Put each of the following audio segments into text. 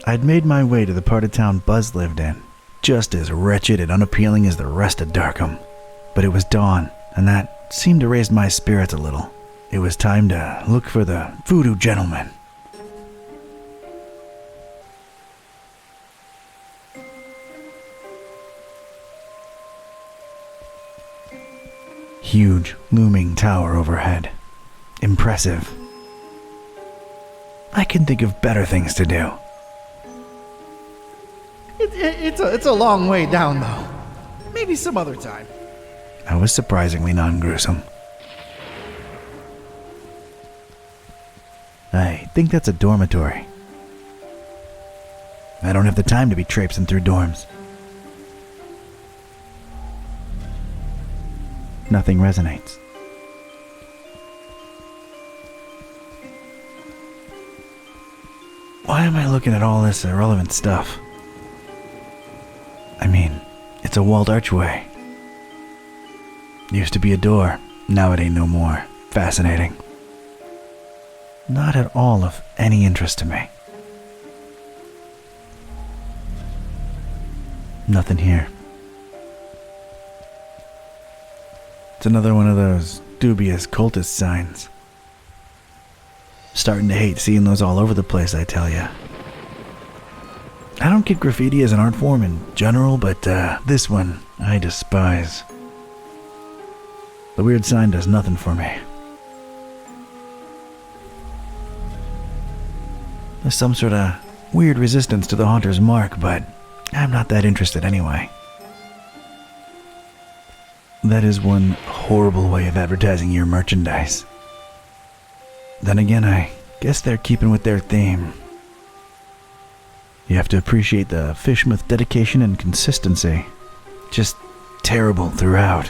I'd made my way to the part of town Buzz lived in, just as wretched and unappealing as the rest of Darkham. But it was dawn, and that seemed to raise my spirits a little. It was time to look for the voodoo gentleman. Huge, looming tower overhead. Impressive. I can think of better things to do. It's a long way down, though. Maybe some other time. I was surprisingly non-gruesome. I think that's a dormitory. I don't have the time to be traipsing through dorms. Nothing resonates. Why am I looking at all this irrelevant stuff? I mean, it's a walled archway. Used to be a door, now it ain't no more. Fascinating. Not at all of any interest to me. Nothing here. It's another one of those dubious cultist signs. Starting to hate seeing those all over the place, I tell ya. I don't get graffiti as an art form in general, but this one I despise. The weird sign does nothing for me. There's some sort of weird resistance to the haunter's mark, but I'm not that interested anyway. That is one horrible way of advertising your merchandise. Then again, I guess they're keeping with their theme. You have to appreciate the Fishmouth dedication and consistency. Just terrible throughout.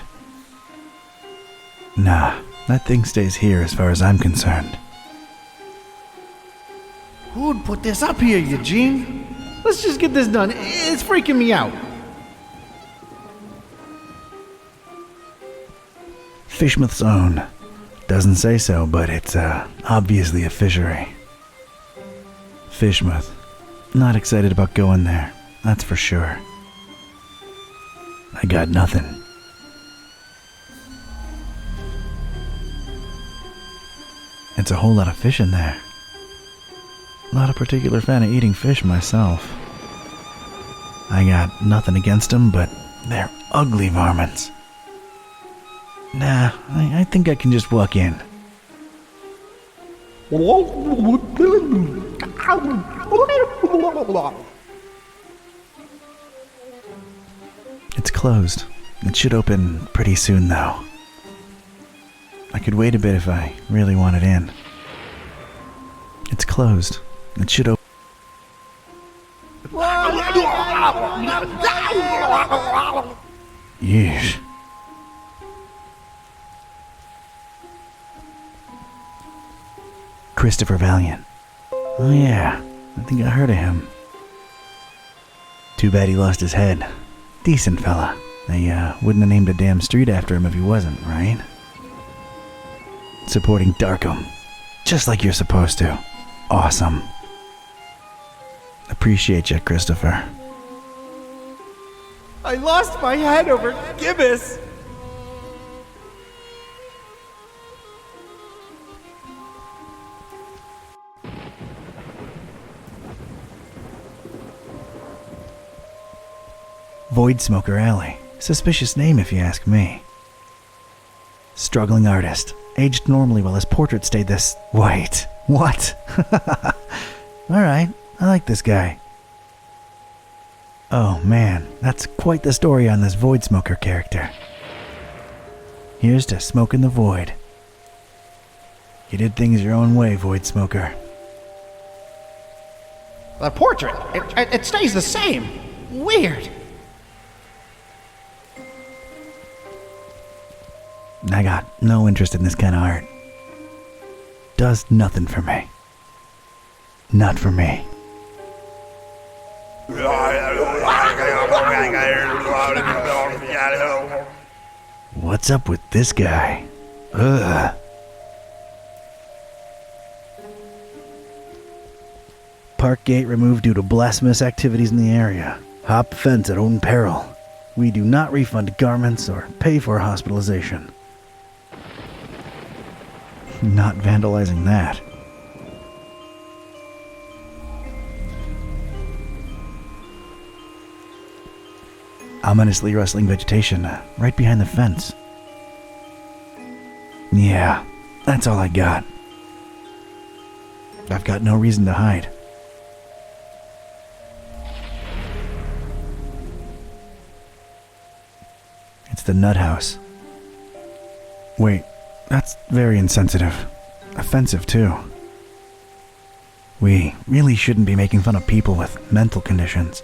Nah, that thing stays here as far as I'm concerned. Who'd put this up here, Eugene? Let's just get this done. It's freaking me out. Fishmouth's own. Doesn't say so, but it's obviously a fishery. Fishmouth. Not excited about going there, that's for sure. I got nothing. It's a whole lot of fish in there. Not a particular fan of eating fish myself. I got nothing against them, but they're ugly varmints. Nah, I think I can just walk in. It's closed. It should open pretty soon, though. I could wait a bit if I really wanted in. It's closed. It should open. Yeesh. Christopher Valiant. Oh yeah, I think I heard of him. Too bad he lost his head. Decent fella. They wouldn't have named a damn street after him if he wasn't, right? Supporting Darkham. Just like you're supposed to. Awesome. Appreciate you, Christopher. I lost my head over Gibbous. Void Smoker Alley. Suspicious name if you ask me. Struggling artist. Aged normally while his portrait stayed this... Wait. What? Alright, I like this guy. Oh man, that's quite the story on this Void Smoker character. Here's to smoking the void. You did things your own way, Void Smoker. The portrait, it stays the same. Weird. I got no interest in this kind of art. Does nothing for me. Not for me. What's up with this guy? Ugh. Park gate removed due to blasphemous activities in the area. Hop fence at own peril. We do not refund garments or pay for hospitalization. Not vandalizing that. Ominously rustling vegetation right behind the fence. Yeah, that's all I got. I've got no reason to hide. It's the nut house. Wait, that's very insensitive. Offensive, too. We really shouldn't be making fun of people with mental conditions.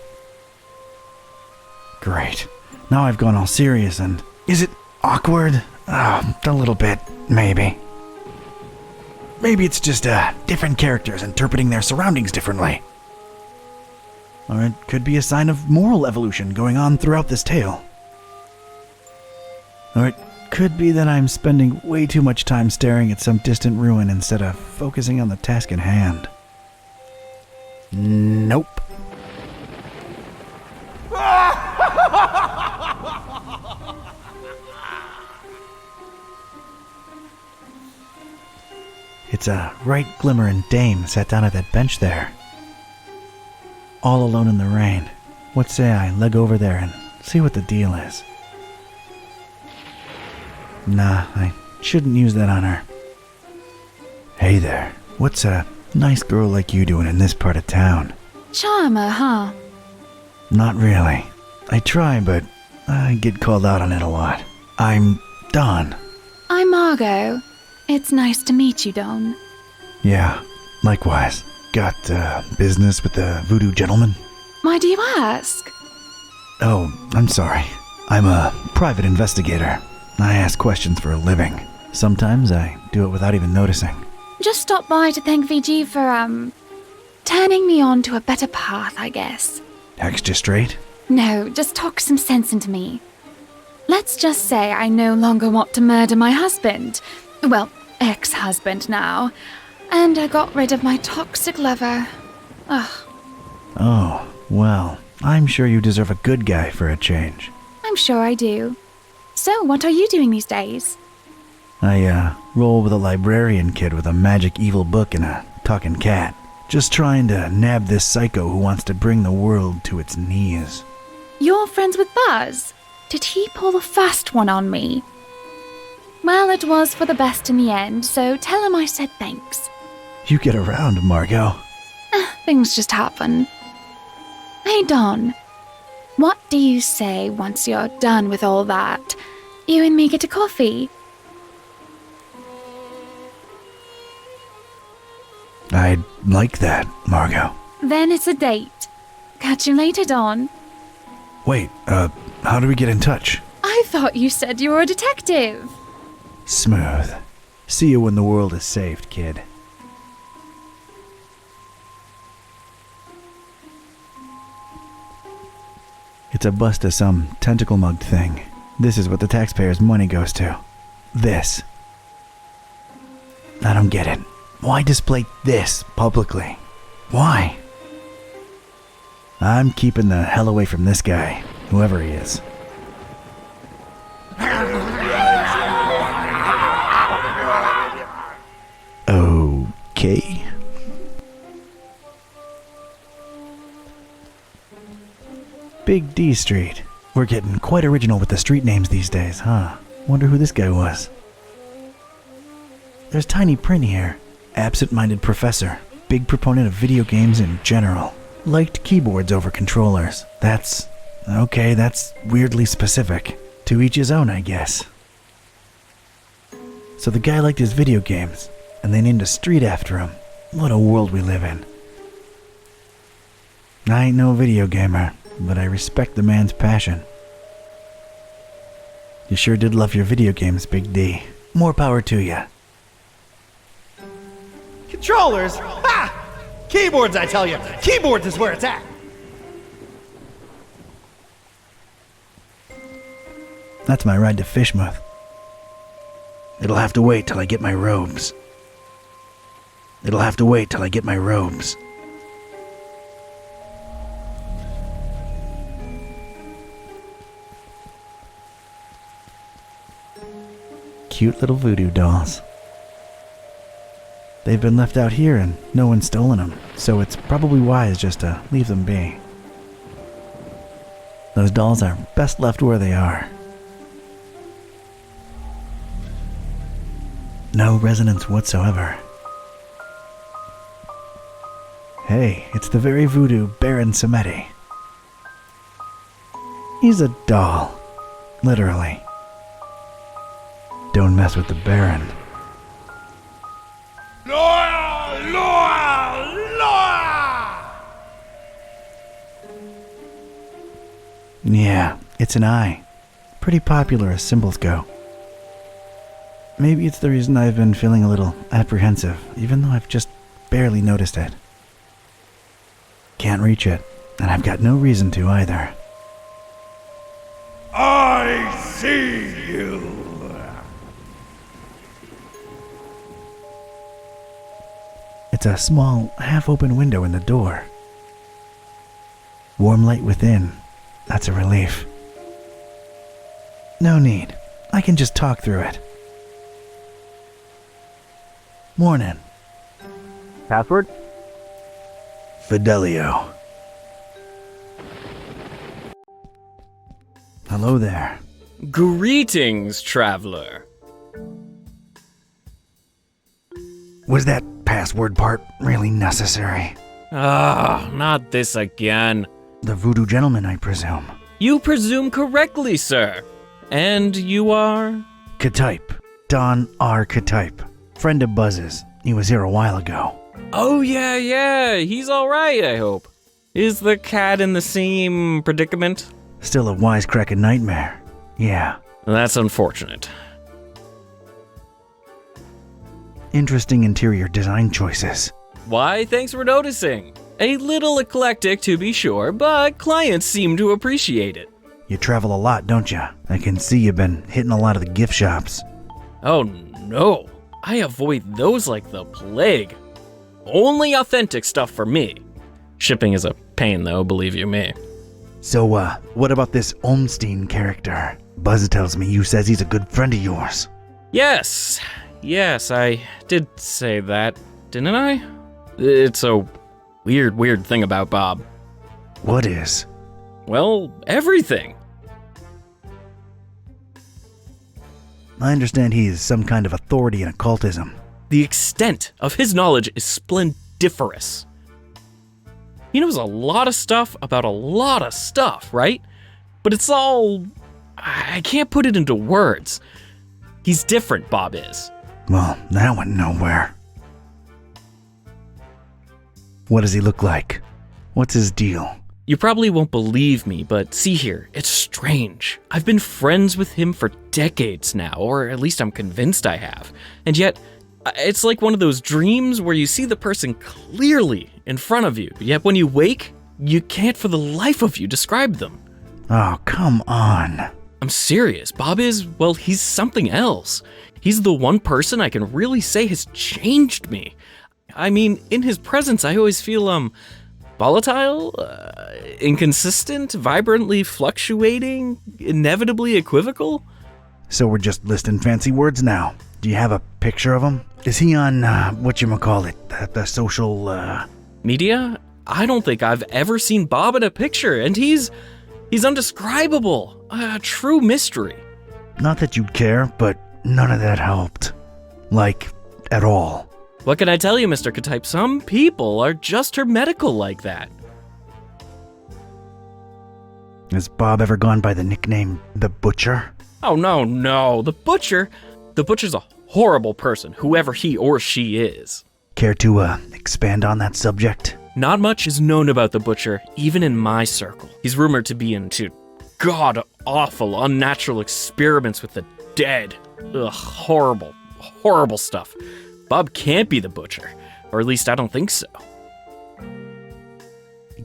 Great. Now I've gone all serious and... Is it awkward? A little bit, maybe. Maybe it's just different characters interpreting their surroundings differently. Or it could be a sign of moral evolution going on throughout this tale. Or it could be that I'm spending way too much time staring at some distant ruin instead of focusing on the task at hand. Nope. It's a right glimmering dame sat down at that bench there. All alone in the rain. What say I leg over there and see what the deal is? Nah, I shouldn't use that on her. Hey there, what's a nice girl like you doing in this part of town? Charmer, huh? Not really. I try, but I get called out on it a lot. I'm Don. I'm Margot. It's nice to meet you, Don. Yeah, likewise. Got business with the voodoo gentleman? Why do you ask? Oh, I'm sorry. I'm a private investigator. I ask questions for a living. Sometimes I do it without even noticing. Just stopped by to thank VG for, turning me on to a better path, I guess. Extra straight? No, just talk some sense into me. Let's just say I no longer want to murder my husband. Well, ex-husband now. And I got rid of my toxic lover. Ugh. Oh, well, I'm sure you deserve a good guy for a change. I'm sure I do. So, what are you doing these days? I, roll with a librarian kid with a magic evil book and a talking cat. Just trying to nab this psycho who wants to bring the world to its knees. You're friends with Buzz? Did he pull the fast one on me? Well, it was for the best in the end, so tell him I said thanks. You get around, Margot. Things just happen. Hey, Don. What do you say once you're done with all that? You and me get a coffee? I'd like that, Margot. Then it's a date. Catch you later, Don. Wait, how do we get in touch? I thought you said you were a detective. Smooth. See you when the world is saved, kid. It's a bust of some tentacle-mugged thing. This is what the taxpayers' money goes to. This. I don't get it. Why display this publicly? Why? I'm keeping the hell away from this guy, whoever he is. Okay. Big D Street. We're getting quite original with the street names these days, huh? Wonder who this guy was. There's tiny print here. Absent-minded professor. Big proponent of video games in general. Liked keyboards over controllers. That's weirdly specific. To each his own, I guess. So the guy liked his video games, and they named a street after him. What a world we live in. I ain't no video gamer, but I respect the man's passion. You sure did love your video games, Big D. More power to you. Controllers? Ha! Keyboards, I tell you. Keyboards is where it's at. That's my ride to Fishmouth. It'll have to wait till I get my robes. It'll have to wait till I get my robes. cute little voodoo dolls. They've been left out here and no one's stolen them, so it's probably wise just to leave them be. Those dolls are best left where they are. No resonance whatsoever. Hey, it's the very voodoo Baron Samedi. He's a doll. Literally. Don't mess with the Baron. Yeah, it's an eye. Pretty popular as symbols go. Maybe it's the reason I've been feeling a little apprehensive, even though I've just barely noticed it. Can't reach it, and I've got no reason to either. I see you. It's a small, half-open window in the door. Warm light within. That's a relief. No need. I can just talk through it. Morning. Password? Fidelio. Hello there. Greetings, traveler. Was that password part really necessary? Ah, not this again. The voodoo gentleman, I presume. You presume correctly, sir. And you are? Ktype. Don R. Ktype. Friend of Buzz's. He was here a while ago. Oh, yeah, he's alright, I hope. Is the cat in the same predicament? Still a wisecracking nightmare. Yeah. That's unfortunate. Interesting interior design choices. Why, thanks for noticing. A little eclectic, to be sure, but clients seem to appreciate it. You travel a lot, don't you? I can see you've been hitting a lot of the gift shops. Oh, no. I avoid those like the plague. Only authentic stuff for me. Shipping is a pain, though, believe you me. So, what about this Olmstein character? Buzz tells me you says he's a good friend of yours. Yes, I did say that, didn't I? It's a weird thing about Bob. What is? Well, everything. I understand he's some kind of authority in occultism. The extent of his knowledge is splendiferous. He knows a lot of stuff about a lot of stuff, right? But it's all... I can't put it into words. He's different, Bob is. Well, that went nowhere. What does he look like? What's his deal? You probably won't believe me, but see here, it's strange. I've been friends with him for decades now, or at least I'm convinced I have. And yet, it's like one of those dreams where you see the person clearly in front of you, yet when you wake, you can't for the life of you describe them. Oh, come on. I'm serious. Bob is, well, he's something else. He's the one person I can really say has changed me. I mean, in his presence, I always feel, volatile, inconsistent, vibrantly fluctuating, inevitably equivocal. So we're just listing fancy words now. Do you have a picture of him? Is he on, whatchamacallit, the social, Media? I don't think I've ever seen Bob in a picture, and he's undescribable. A true mystery. Not that you'd care, but none of that helped. Like, at all. What can I tell you, Mr. Ktype? Some people are just hermetical like that. Has Bob ever gone by the nickname The Butcher? Oh, no. The Butcher's a horrible person, whoever he or she is. Care to, expand on that subject? Not much is known about the Butcher, even in my circle. He's rumored to be into god-awful, unnatural experiments with the dead. Ugh, horrible stuff. Bob can't be the Butcher, or at least I don't think so.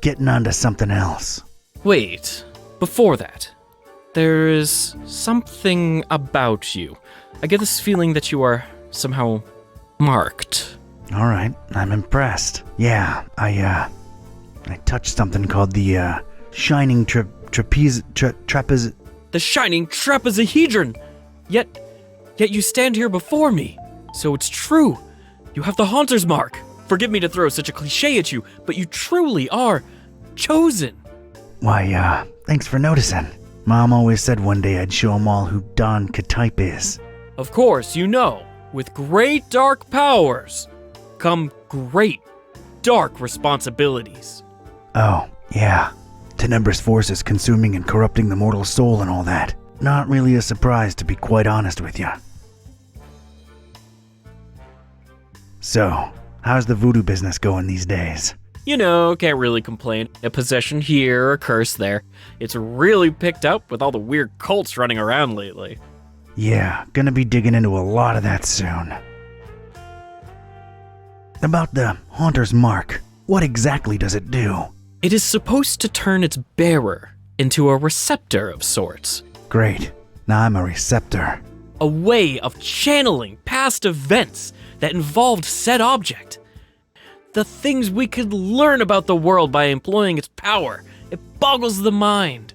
Getting onto something else. Wait, before that, there is something about you. I get this feeling that you are somehow marked. All right, I'm impressed. Yeah, I touched something called the, shining trapeze... The shining trapezohedron! Yet yet you stand here before me. So it's true. You have the Haunter's mark. Forgive me to throw such a cliche at you, but you truly are chosen. Why, thanks for noticing. Mom always said one day I'd show 'em all who Don Katype is. Of course, you know, with great dark powers come great dark responsibilities. Oh, yeah. Tenebrous forces consuming and corrupting the mortal soul and all that. Not really a surprise, to be quite honest with you. So, how's the voodoo business going these days? You know, can't really complain. A possession here, a curse there. It's really picked up with all the weird cults running around lately. Yeah, gonna be digging into a lot of that soon. About the Haunter's Mark, what exactly does it do? It is supposed to turn its bearer into a receptor of sorts. Great, now I'm a receptor. A way of channeling past events that involved said object. The things we could learn about the world by employing its power. It boggles the mind.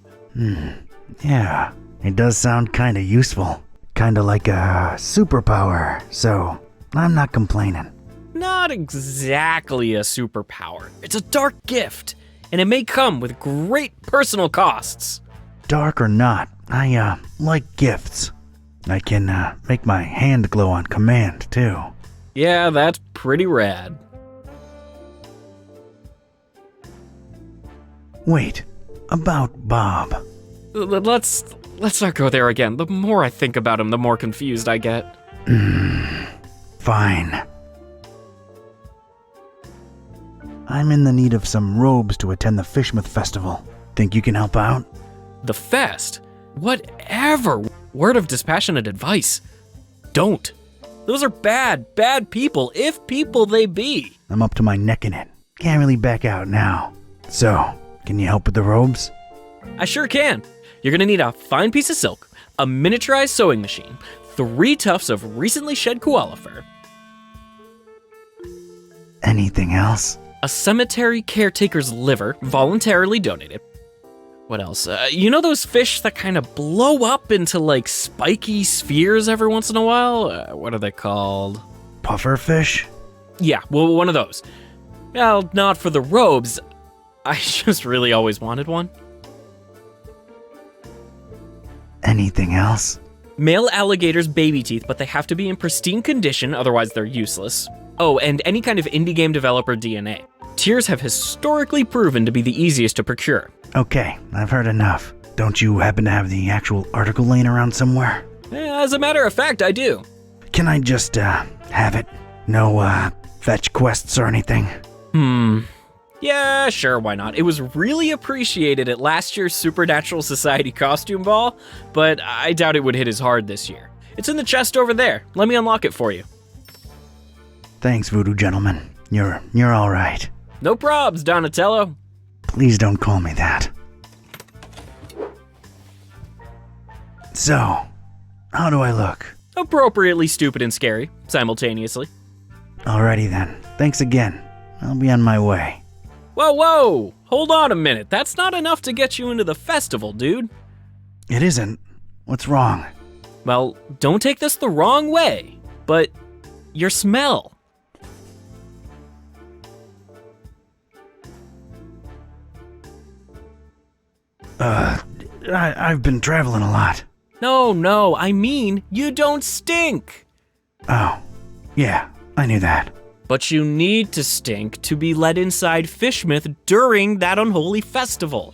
Yeah, it does sound kinda useful. Kinda like a superpower, so I'm not complaining. Not exactly a superpower. It's a dark gift, and it may come with great personal costs. Dark or not, I like gifts. I can make my hand glow on command, too. Yeah, that's pretty rad. Wait, about Bob. Let's not go there again. The more I think about him, the more confused I get. Fine. I'm in the need of some robes to attend the Fishmouth Festival. Think you can help out? The fest? Whatever. Word of dispassionate advice. Don't. Those are bad people, if people they be. I'm up to my neck in it. Can't really back out now. So, can you help with the robes? I sure can. You're gonna need a fine piece of silk, a miniaturized sewing machine, 3 tufts of recently shed koala fur. Anything else? A cemetery caretaker's liver, voluntarily donated. What else? You know those fish that kind of blow up into like spiky spheres every once in a while? What are they called? Pufferfish? Yeah, well, one of those. Well, not for the robes. I just really always wanted one. Anything else? Male alligators' baby teeth, but they have to be in pristine condition, otherwise they're useless. Oh, and any kind of indie game developer DNA. Tears have historically proven to be the easiest to procure. Okay, I've heard enough. Don't you happen to have the actual article laying around somewhere? As a matter of fact, I do. Can I just, have it? No, fetch quests or anything? Yeah, sure, why not? It was really appreciated at last year's Supernatural Society costume ball, but I doubt it would hit as hard this year. It's in the chest over there. Let me unlock it for you. Thanks, Voodoo Gentleman. You're all right. No probs, Donatello. Please don't call me that. So, how do I look? Appropriately stupid and scary, simultaneously. Alrighty then. Thanks again. I'll be on my way. Whoa! Hold on a minute. That's not enough to get you into the festival, dude. It isn't. What's wrong? Well, don't take this the wrong way, but your smell. I've been traveling a lot. No, I mean, you don't stink. Oh, yeah, I knew that. But you need to stink to be let inside Fishmouth during that unholy festival.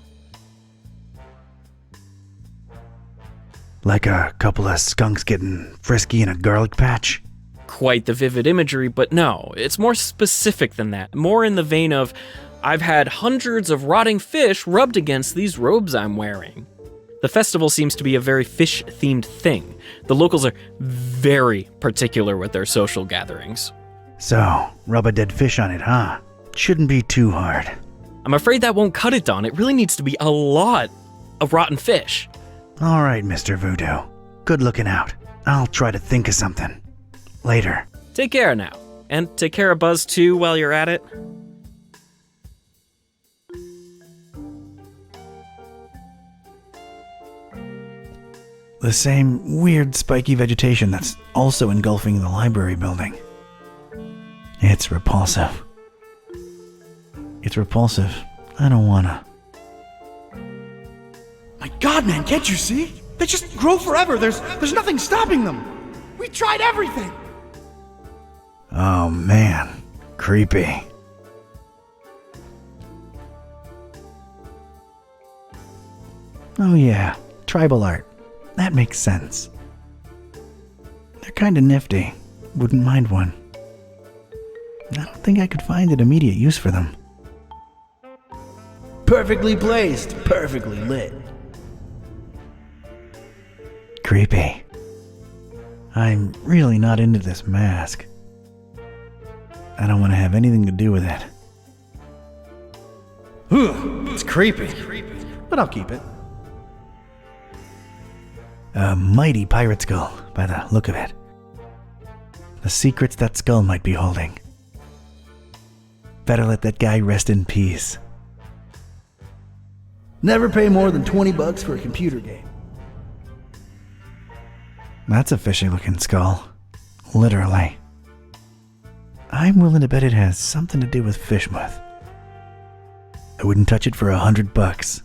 Like a couple of skunks getting frisky in a garlic patch? Quite the vivid imagery, but no, it's more specific than that. More in the vein of, I've had hundreds of rotting fish rubbed against these robes I'm wearing. The festival seems to be a very fish-themed thing. The locals are very particular with their social gatherings. So, rub a dead fish on it, huh? Shouldn't be too hard. I'm afraid that won't cut it, Don. It really needs to be a lot of rotten fish. All right, Mr. Voodoo. Good looking out. I'll try to think of something. Later. Take care now. And take care of Buzz too while you're at it. The same weird spiky vegetation that's also engulfing the library building. It's repulsive. It's repulsive. I don't wanna. My God, man, can't you see? They just grow forever. There's nothing stopping them. We tried everything. Oh man, creepy. Oh yeah, tribal art. That makes sense. They're kinda nifty. Wouldn't mind one. I don't think I could find an immediate use for them. Perfectly placed, perfectly lit. Creepy. I'm really not into this mask. I don't want to have anything to do with it. It's creepy, but I'll keep it. A mighty pirate skull, by the look of it. The secrets that skull might be holding. Better let that guy rest in peace. Never pay more than $20 for a computer game. That's a fishy looking skull. Literally. I'm willing to bet it has something to do with Fishmouth. I wouldn't touch it for $100.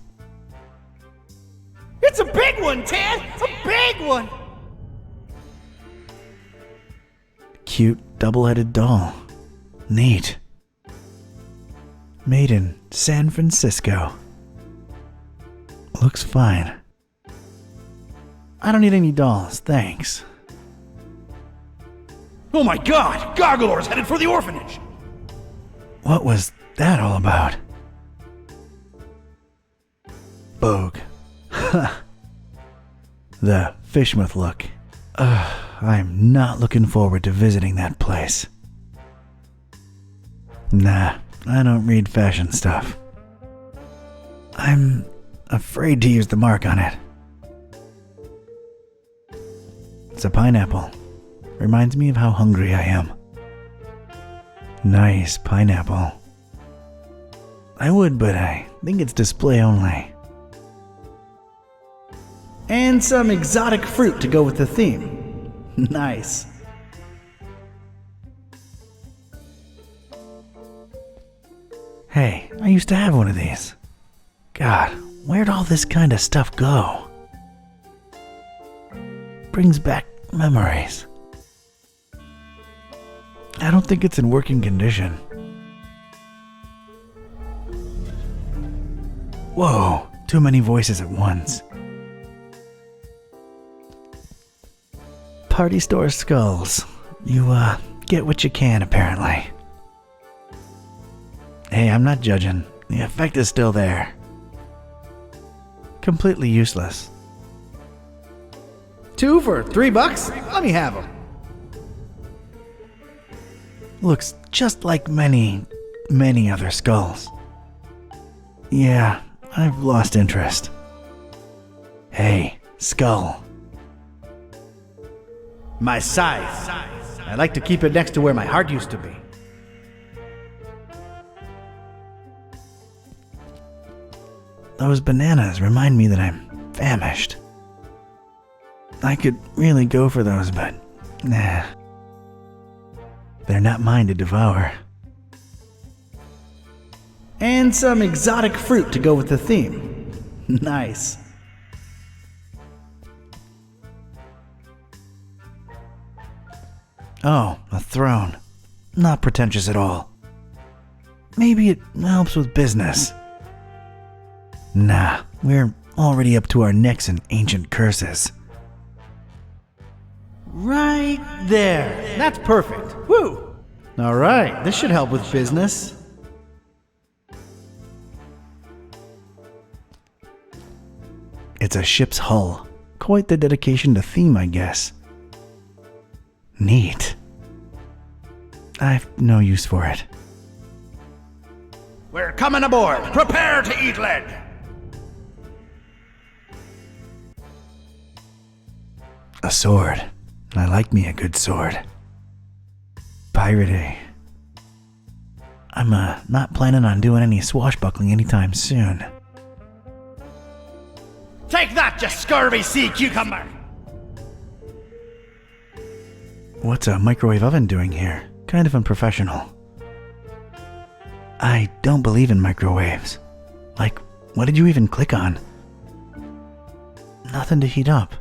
It's a big one, Tad! A big one! Cute double-headed doll. Neat. Made in San Francisco. Looks fine. I don't need any dolls, thanks. Oh my God! Gargoyle's headed for the orphanage! What was that all about? Bogue. The Fishmouth look. I'm not looking forward to visiting that place. Nah, I don't read fashion stuff. I'm afraid to use the mark on it. It's a pineapple. Reminds me of how hungry I am. Nice pineapple. I would, but I think it's display only. And some exotic fruit to go with the theme. Nice. Hey, I used to have one of these. God, where'd all this kind of stuff go? Brings back memories. I don't think it's in working condition. Whoa, too many voices at once. Party store skulls. You, get what you can, apparently. Hey, I'm not judging. The effect is still there. Completely useless. 2 for $3? Let me have them. Looks just like many, many other skulls. Yeah, I've lost interest. Hey, skull. My size. I like to keep it next to where my heart used to be. Those bananas remind me that I'm famished. I could really go for those, but nah. They're not mine to devour. And some exotic fruit to go with the theme. Nice. Oh, a throne. Not pretentious at all. Maybe it helps with business. Nah, we're already up to our necks in ancient curses. Right there. That's perfect. Woo! Alright, this should help with business. It's a ship's hull. Quite the dedication to theme, I guess. Neat. I've no use for it. We're coming aboard. Prepare to eat lead. A sword. I like me a good sword. Piratey. I'm not planning on doing any swashbuckling anytime soon. Take that, you scurvy sea cucumber. What's a microwave oven doing here? Kind of unprofessional. I don't believe in microwaves. Like, what did you even click on? Nothing to heat up.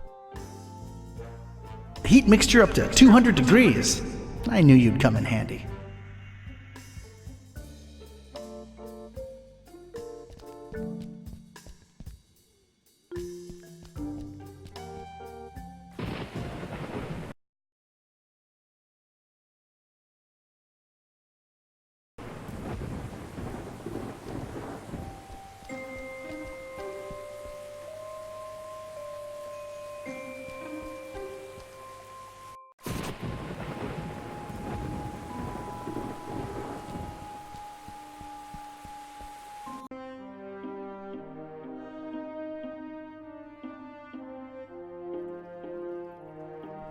Heat mixture up to 200 degrees. I knew you'd come in handy.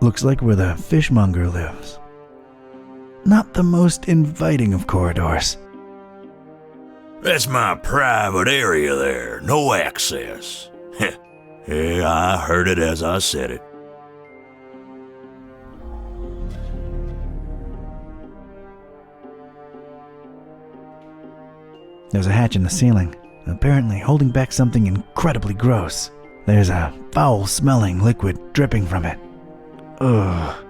Looks like where the fishmonger lives. Not the most inviting of corridors. That's my private area there. No access. Yeah, I heard it as I said it. There's a hatch in the ceiling, apparently holding back something incredibly gross. There's a foul-smelling liquid dripping from it. Ugh.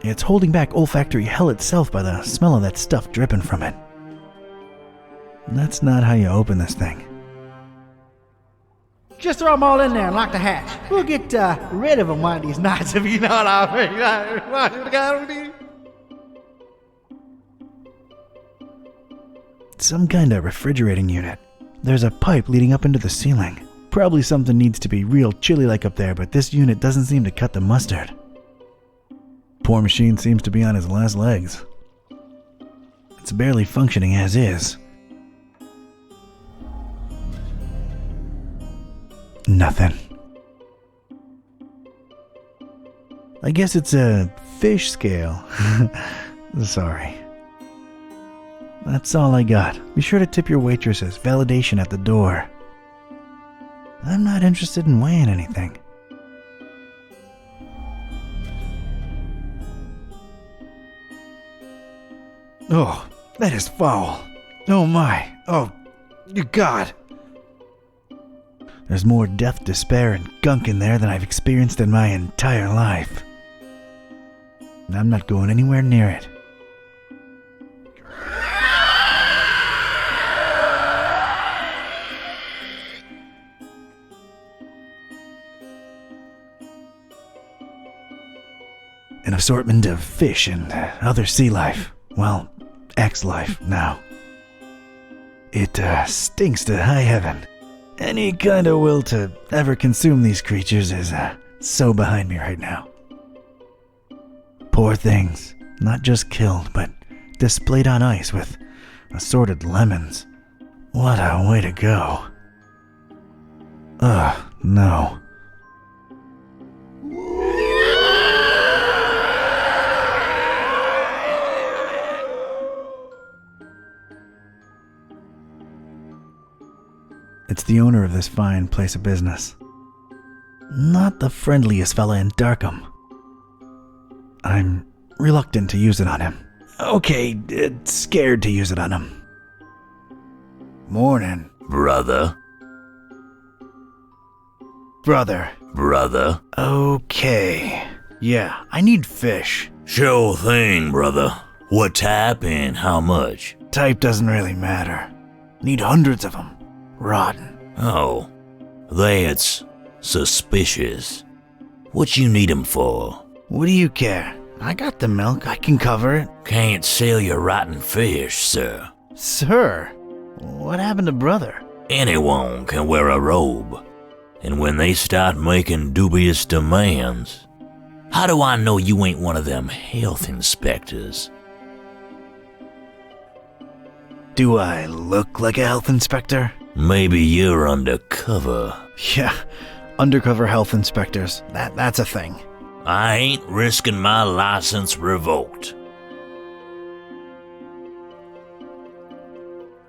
It's holding back olfactory hell itself by the smell of that stuff dripping from it. That's not how you open this thing. Just throw them all in there and lock the hatch. We'll get rid of them one of these nights, if you know what I mean. Some kind of refrigerating unit. There's a pipe leading up into the ceiling. Probably something needs to be real chilly like up there, but this unit doesn't seem to cut the mustard. Poor machine seems to be on his last legs. It's barely functioning as is. Nothing. I guess it's a fish scale. Sorry. That's all I got. Be sure to tip your waitresses. Validation at the door. I'm not interested in weighing anything. Oh, that is foul. Oh my. Oh, you God. There's more death, despair, and gunk in there than I've experienced in my entire life. I'm not going anywhere near it. An assortment of fish and other sea life. Well, X-life now. It stinks to high heaven. Any kind of will to ever consume these creatures is so behind me right now. Poor things, not just killed, but displayed on ice with assorted lemons. What a way to go. Ugh, no. It's the owner of this fine place of business. Not the friendliest fella in Darkham. I'm reluctant to use it on him. Okay, scared to use it on him. Morning. Brother. Brother. Okay. Yeah, I need fish. Sure thing, brother. What type and how much? Type doesn't really matter. Need hundreds of them. Rotten. Oh, that's suspicious. What you need 'em for? What do you care? I got the milk. I can cover it. Can't sell your rotten fish, sir. Sir, what happened to brother? Anyone can wear a robe. And when they start making dubious demands, how do I know you ain't one of them health inspectors? Do I look like a health inspector? Maybe you're undercover. Yeah, undercover health inspectors. That's a thing. I ain't risking my license revoked.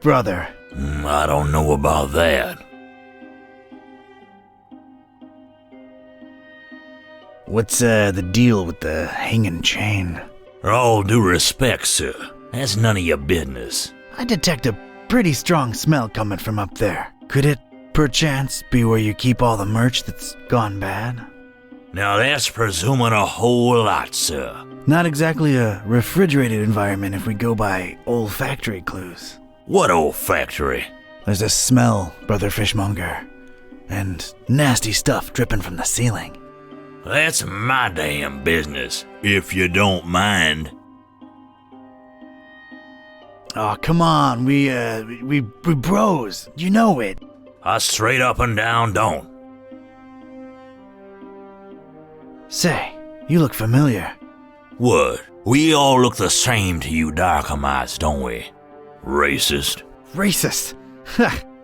Brother. I don't know about that. What's the deal with the hanging chain? All due respect, sir, that's none of your business. I detect a pretty strong smell coming from up there. Could it, perchance, be where you keep all the merch that's gone bad? Now that's presuming a whole lot, sir. Not exactly a refrigerated environment if we go by olfactory clues. What old factory? There's a smell, Brother Fishmonger, and nasty stuff dripping from the ceiling. That's my damn business, if you don't mind. Oh, come on, we bros. You know it. I straight up and down don't. Say, you look familiar. What? We all look the same to you Darkhamites, don't we? Racist. Racist?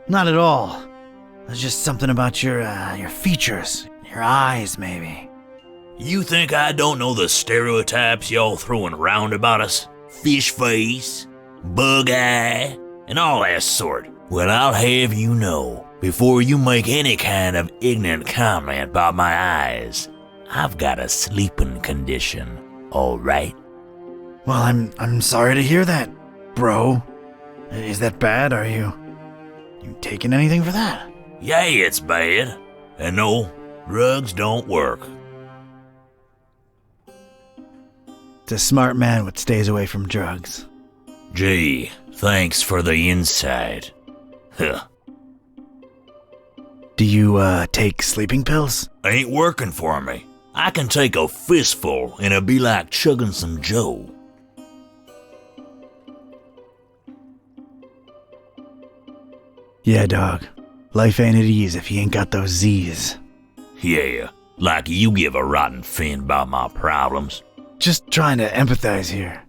Not at all. There's just something about your features, your eyes, maybe. You think I don't know the stereotypes y'all throwing round about us? Fish face, bug eye, and all that sort. Well, I'll have you know, before you make any kind of ignorant comment about my eyes, I've got a sleeping condition, all right? Well, I'm sorry to hear that, bro. Is that bad? Are you taking anything for that? Yeah, it's bad. And no, drugs don't work. It's a smart man what stays away from drugs. Gee, thanks for the insight. Huh. Do you, take sleeping pills? Ain't working for me. I can take a fistful and it'll be like chugging some Joe. Yeah, dog. Life ain't at ease if you ain't got those Z's. Yeah, like you give a rotten fin about my problems. Just trying to empathize here.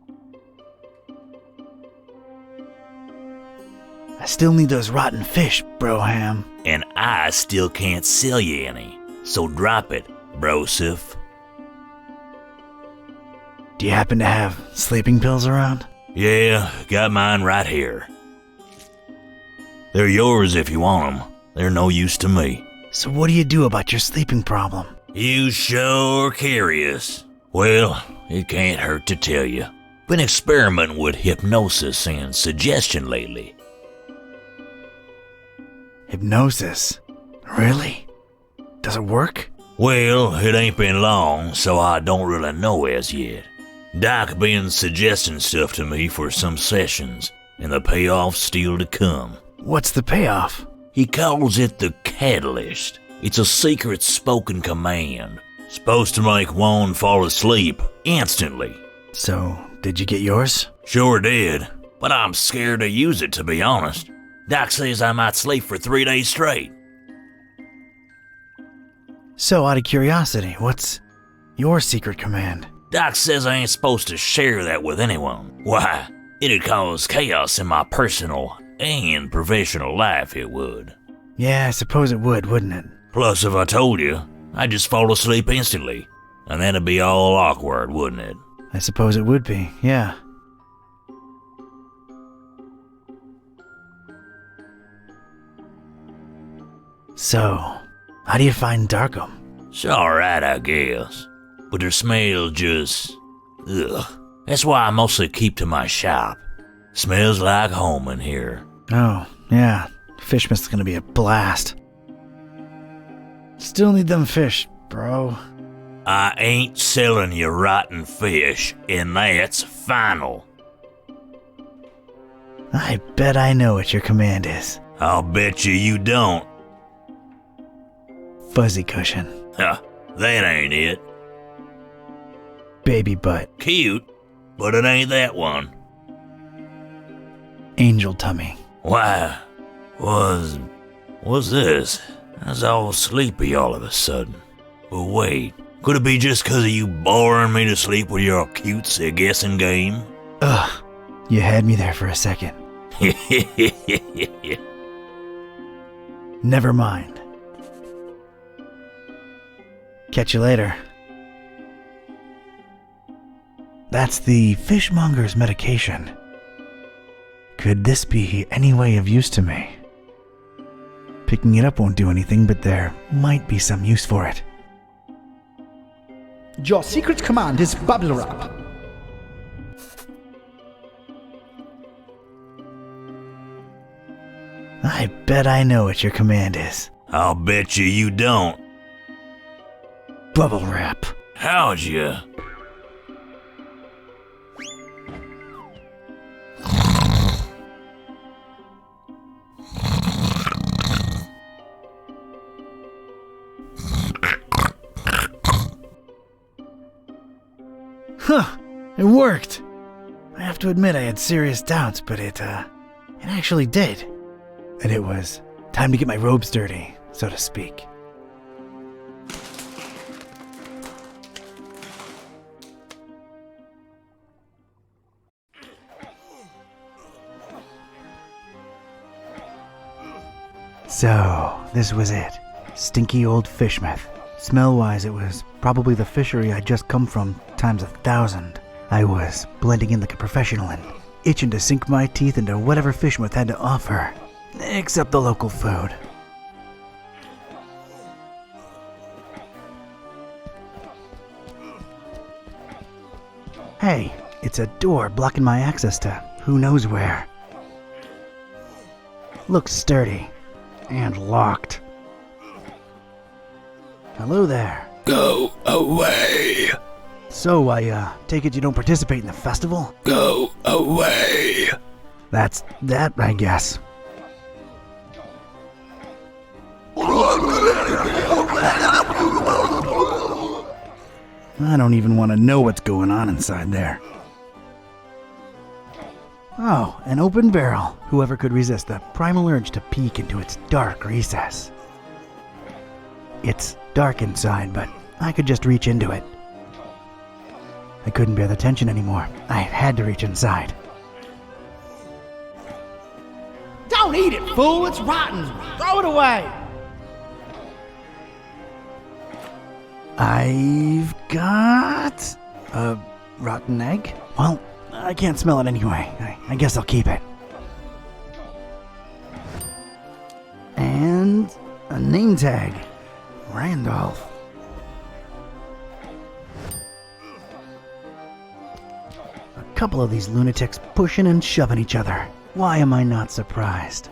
I still need those rotten fish, Broham. And I still can't sell you any. So drop it, Brosif. Do you happen to have sleeping pills around? Yeah, got mine right here. They're yours if you want them. They're no use to me. So what do you do about your sleeping problem? You sure curious. Well, it can't hurt to tell you. Been experimenting with hypnosis and suggestion lately. Hypnosis? Really? Does it work? Well, it ain't been long, so I don't really know as yet. Doc been suggesting stuff to me for some sessions, and the payoff's still to come. What's the payoff? He calls it the catalyst. It's a secret spoken command. Supposed to make one fall asleep instantly. So, did you get yours? Sure did, but I'm scared to use it, to be honest. Doc says I might sleep for 3 days straight. So, out of curiosity, what's your secret command? Doc says I ain't supposed to share that with anyone. Why, it'd cause chaos in my personal and professional life, it would. Yeah, I suppose it would, wouldn't it? Plus, if I told you, I'd just fall asleep instantly. And that'd be all awkward, wouldn't it? I suppose it would be, yeah. So, how do you find Darkham? It's alright, I guess. But their smell just... ugh. That's why I mostly keep to my shop. Smells like home in here. Oh, yeah. Fishmist's gonna be a blast. Still need them fish, bro. I ain't selling you rotten fish, and that's final. I bet I know what your command is. I'll bet you don't. Fuzzy cushion. Huh, that ain't it. Baby butt. Cute, but it ain't that one. Angel tummy. Why, what's this? I was all sleepy all of a sudden. But wait, could it be just 'cause of you boring me to sleep with your cutesy guessing game? Ugh, you had me there for a second. Never mind. Catch you later. That's the fishmonger's medication. Could this be any way of use to me? Picking it up won't do anything, but there might be some use for it. Your secret command is bubble wrap. I bet I know what your command is. I'll bet you don't. Bubble wrap. How'd you? Huh, it worked. I have to admit I had serious doubts, but it actually did. And it was time to get my robes dirty, so to speak. So, this was it. Stinky old fishmouth. Smell-wise, it was probably the fishery I'd just come from times 1,000. I was blending in like a professional and itching to sink my teeth into whatever fishmouth had to offer, except the local food. Hey, it's a door blocking my access to who knows where. Looks sturdy and locked. Hello there. Go away. So, I take it you don't participate in the festival? Go away. That's that, I guess. I don't even want to know what's going on inside there. Oh, an open barrel. Whoever could resist the primal urge to peek into its dark recess. It's dark inside, but I could just reach into it. I couldn't bear the tension anymore. I had to reach inside. Don't eat it, fool! It's rotten! Throw it away! I've got a rotten egg? Well, I can't smell it anyway. I guess I'll keep it. And a name tag. Randolph. A couple of these lunatics pushing and shoving each other. Why am I not surprised?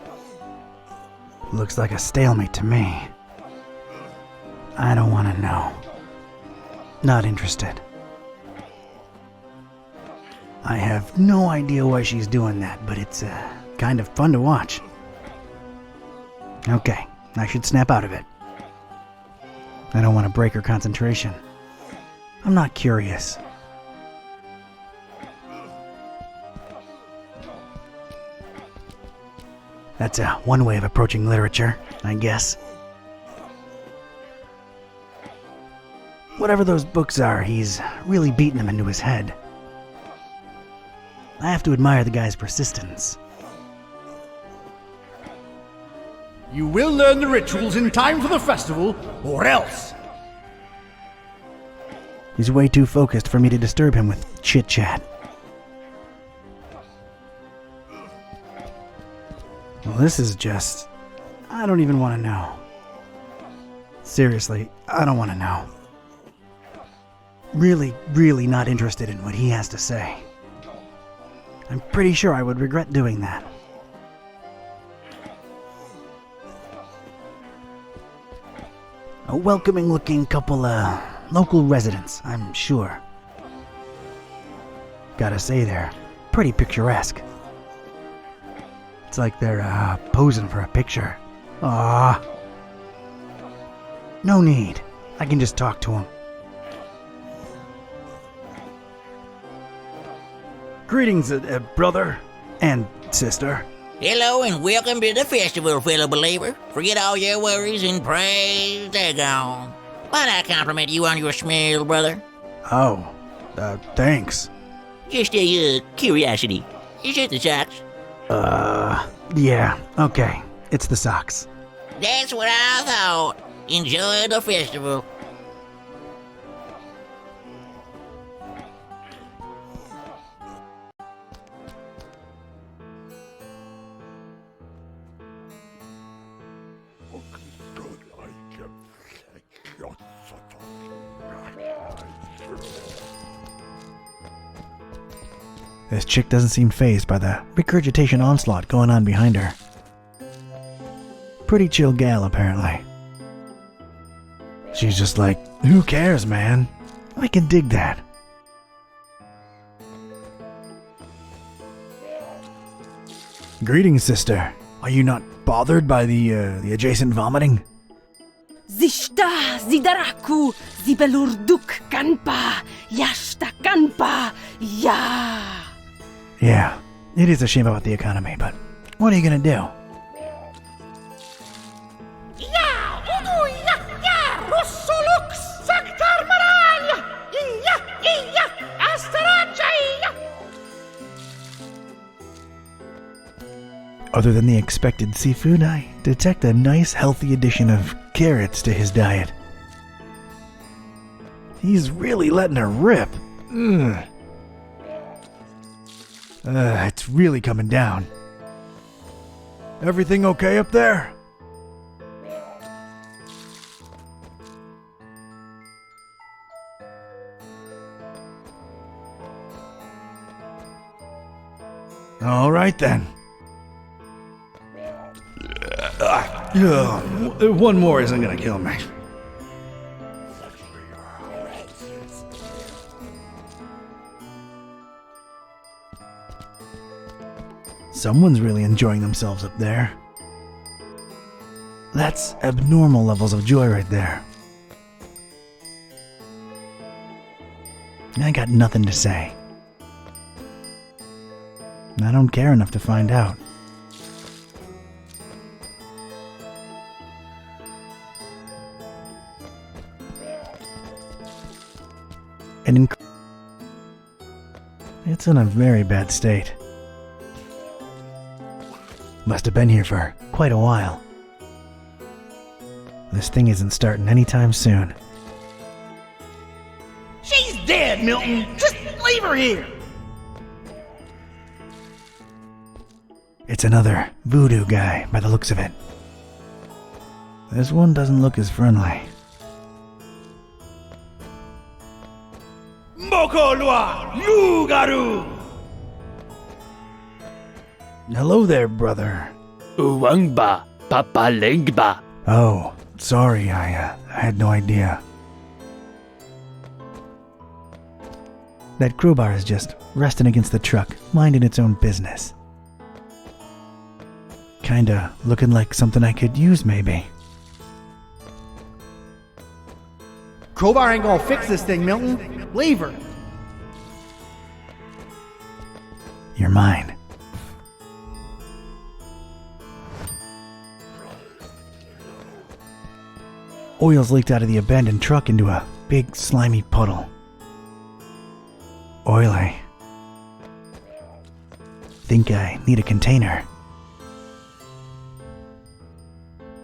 Looks like a stalemate to me. I don't want to know. Not interested. I have no idea why she's doing that, but it's kind of fun to watch. Okay, I should snap out of it. I don't want to break her concentration. I'm not curious. That's one way of approaching literature, I guess. Whatever those books are, he's really beating them into his head. I have to admire the guy's persistence. You will learn the rituals in time for the festival, or else! He's way too focused for me to disturb him with chit-chat. Well, this is just... I don't even want to know. Seriously, I don't want to know. Really, really not interested in what he has to say. I'm pretty sure I would regret doing that. A welcoming-looking couple, local residents, I'm sure. Gotta say, they're pretty picturesque. It's like they're, posing for a picture. Ah. No need. I can just talk to them. Greetings, brother and sister. Hello and welcome to the festival, fellow believer. Forget all your worries and praise they're gone. Might I compliment you on your smell, brother? Oh, thanks. Just a curiosity. Is it the socks? Yeah, okay. It's the socks. That's what I thought. Enjoy the festival. This chick doesn't seem fazed by the regurgitation onslaught going on behind her. Pretty chill gal, apparently. She's just like, who cares, man? I can dig that. Greetings, sister. Are you not bothered by the adjacent vomiting? Zishta zidaraku zibelurduk kanpa yashta kanpa ya. Yeah, it is a shame about the economy, but what are you gonna do? Ya udu ya russuluk saktar maralya iya astarajaya. Other than the expected seafood, I detect a nice healthy addition of carrots to his diet. He's really letting her rip. Ugh. It's really coming down. Everything okay up there? All right then. One more isn't gonna kill me. Someone's really enjoying themselves up there. That's abnormal levels of joy right there. I got nothing to say. I don't care enough to find out. It's in a very bad state. Must have been here for quite a while. This thing isn't starting anytime soon. She's dead, Milton. Just leave her here. It's another voodoo guy by the looks of it. This one doesn't look as friendly. Hello there, brother. Uwangba, papalengba. Oh, sorry, I had no idea. That crowbar is just resting against the truck, minding its own business. Kinda looking like something I could use, maybe. Crowbar ain't gonna fix this thing, Milton. Leave her. You're mine. Oil's leaked out of the abandoned truck into a big slimy puddle. Oily. Think I need a container.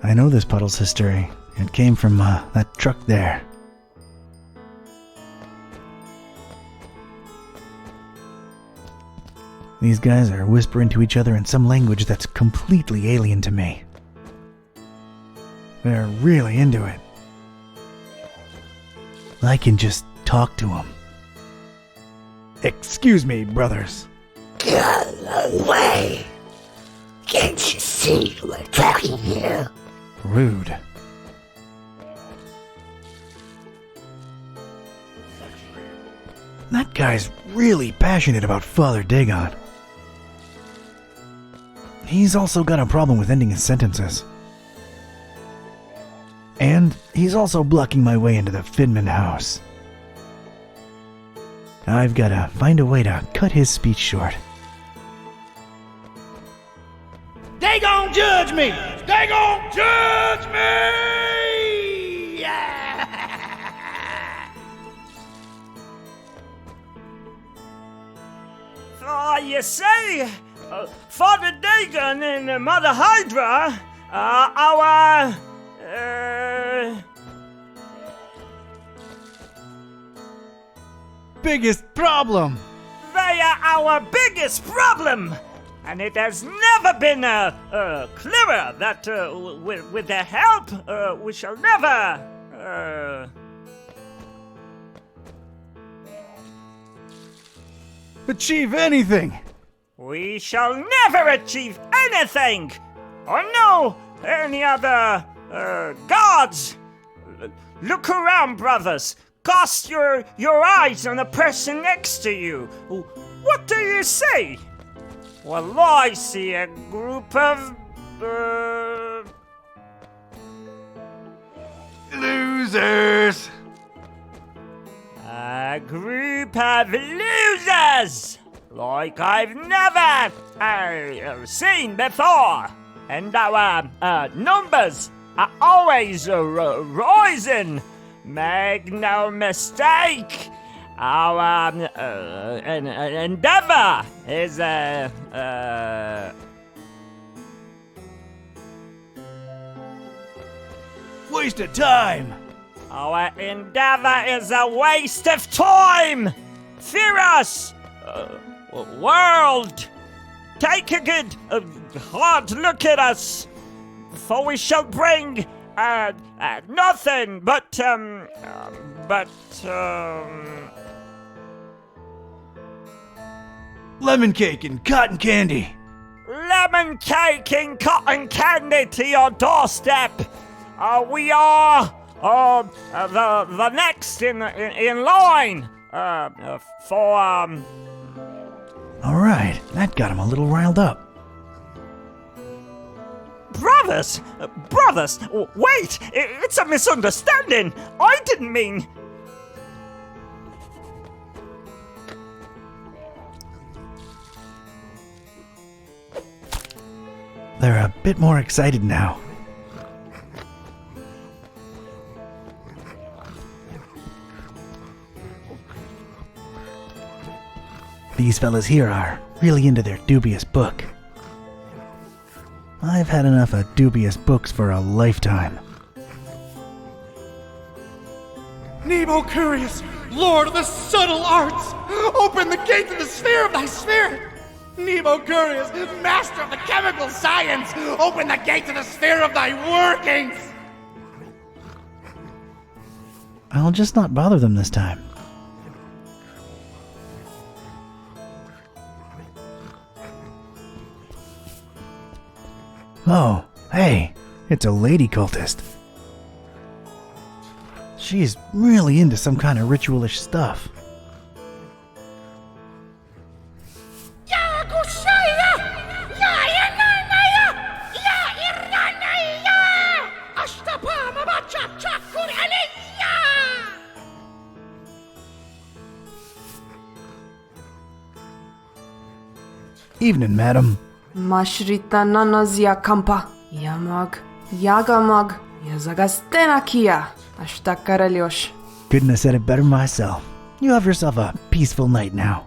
I know this puddle's history. It came from that truck there. These guys are whispering to each other in some language that's completely alien to me. They're really into it. I can just talk to them. Excuse me, brothers. Go away! Can't you see we're talking here? Rude. That guy's really passionate about Father Dagon. He's also got a problem with ending his sentences. And he's also blocking my way into the Fidman house. I've gotta find a way to cut his speech short. They gon' judge me! They gon' judge me! Yeah! You say, Father Dagon and Mother Hydra, our biggest problem! they are our biggest problem! And it has never been clearer that with their help, we shall never... achieve anything. We shall never achieve anything! Or know any other gods! Look around, brothers. Cast your eyes on the person next to you. What do you see? Well, I see a group of Losers! a group of losers, like I've never seen before. And our numbers are always rising. Make no mistake, our endeavor is Waste of time! our endeavor is a waste of time. Fear us, world. Take a good hard look at us, for we shall bring nothing but Lemon cake and cotton candy. lemon cake and cotton candy to your doorstep. We are the next in line for Alright, that got him a little riled up. brothers. Wait, it's a misunderstanding. I didn't mean. They're a bit more excited now. These fellas here are really into their dubious book. I've had enough of dubious books for a lifetime. Nemo Curious, Lord of the subtle arts, open the gate to the sphere of thy spirit. Nemo Curious, master of the chemical science, open the gate to the sphere of thy workings. I'll just not bother them this time. Oh, hey, it's a lady cultist. She's really into some kind of ritualish stuff. Evening, madam. Mashrita nanazia kampa, yamag, yagamag, yazagastenakia, ashtakarelyosh. Couldn't have said it better myself. You have yourself a peaceful night now.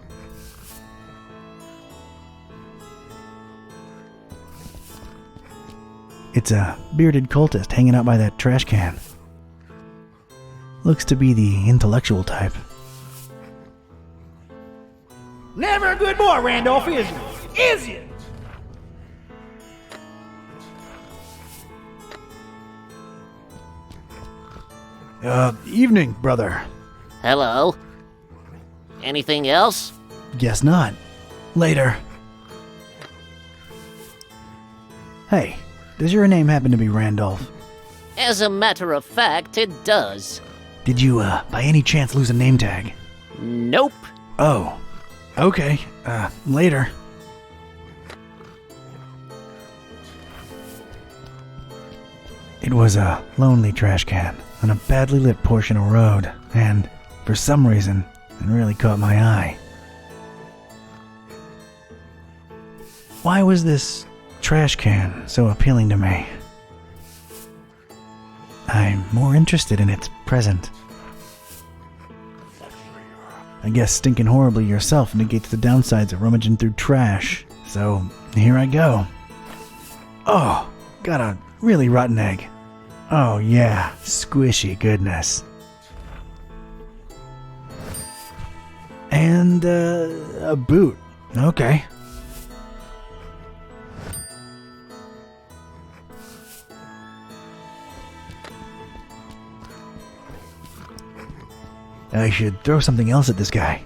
It's a bearded cultist hanging out by that trash can. Looks to be the intellectual type. Never a good boy, Randolph, is you? Is you? Evening, brother. Hello. Anything else? Guess not. Later. Hey, does your name happen to be Randolph? As a matter of fact, it does. Did you, by any chance lose a name tag? Nope. Oh. Okay. Later. It was a lonely trash can on a badly lit portion of road, and for some reason, it really caught my eye. Why was this trash can so appealing to me? I'm more interested in its present. I guess stinking horribly yourself negates the downsides of rummaging through trash, so here I go. Oh, got a really rotten egg. Oh yeah, squishy goodness. And, a boot. Okay. I should throw something else at this guy.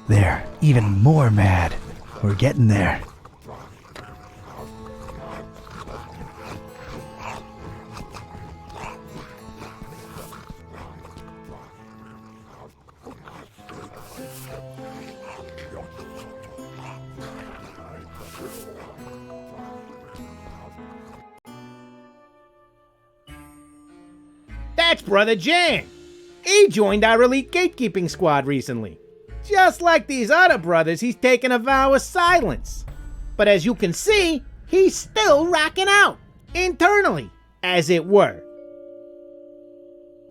They're even more mad. We're getting there. That's Brother Jan. He joined our elite gatekeeping squad recently. Just like these other brothers, he's taken a vow of silence. But as you can see, he's still rocking out, internally, as it were.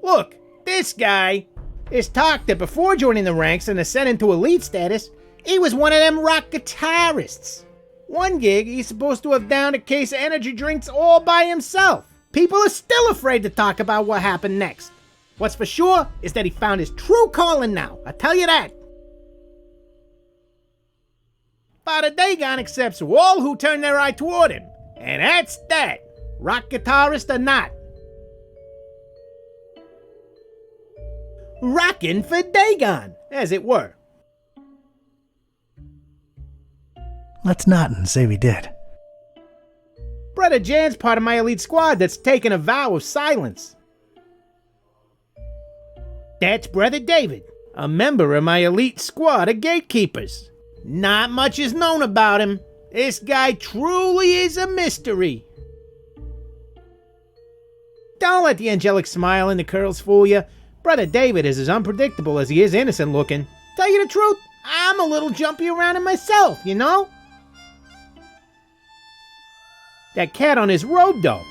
Look, this guy is talked that before joining the ranks and ascending to elite status, he was one of them rock guitarists. One gig, he's supposed to have downed a case of energy drinks all by himself. People are still afraid to talk about what happened next. What's for sure is that he found his true calling now, I tell you that. Father Dagon accepts all who turn their eye toward him, and that's that, rock guitarist or not. Rockin' for Dagon, as it were. Let's not and say we did. Brother Jan's part of my elite squad that's taken a vow of silence. That's Brother David, a member of my elite squad of gatekeepers. Not much is known about him. This guy truly is a mystery. Don't let the angelic smile and the curls fool you. Brother David is as unpredictable as he is innocent looking. Tell you the truth, I'm a little jumpy around him myself, you know? That cat on his road, though.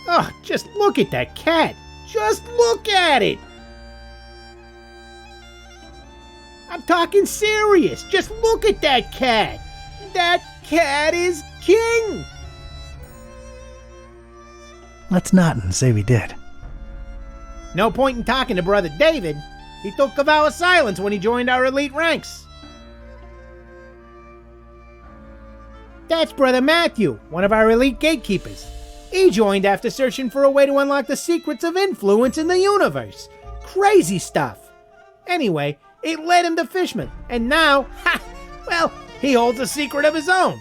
Oh, just look at that cat. Just look at it. I'm talking serious. Just look at that cat. That cat is king. Let's not and say we did. No point in talking to Brother David. He took a vow of silence when he joined our elite ranks. That's Brother Matthew, one of our elite gatekeepers. He joined after searching for a way to unlock the secrets of influence in the universe. Crazy stuff. Anyway, it led him to Fishman, and now, he holds a secret of his own.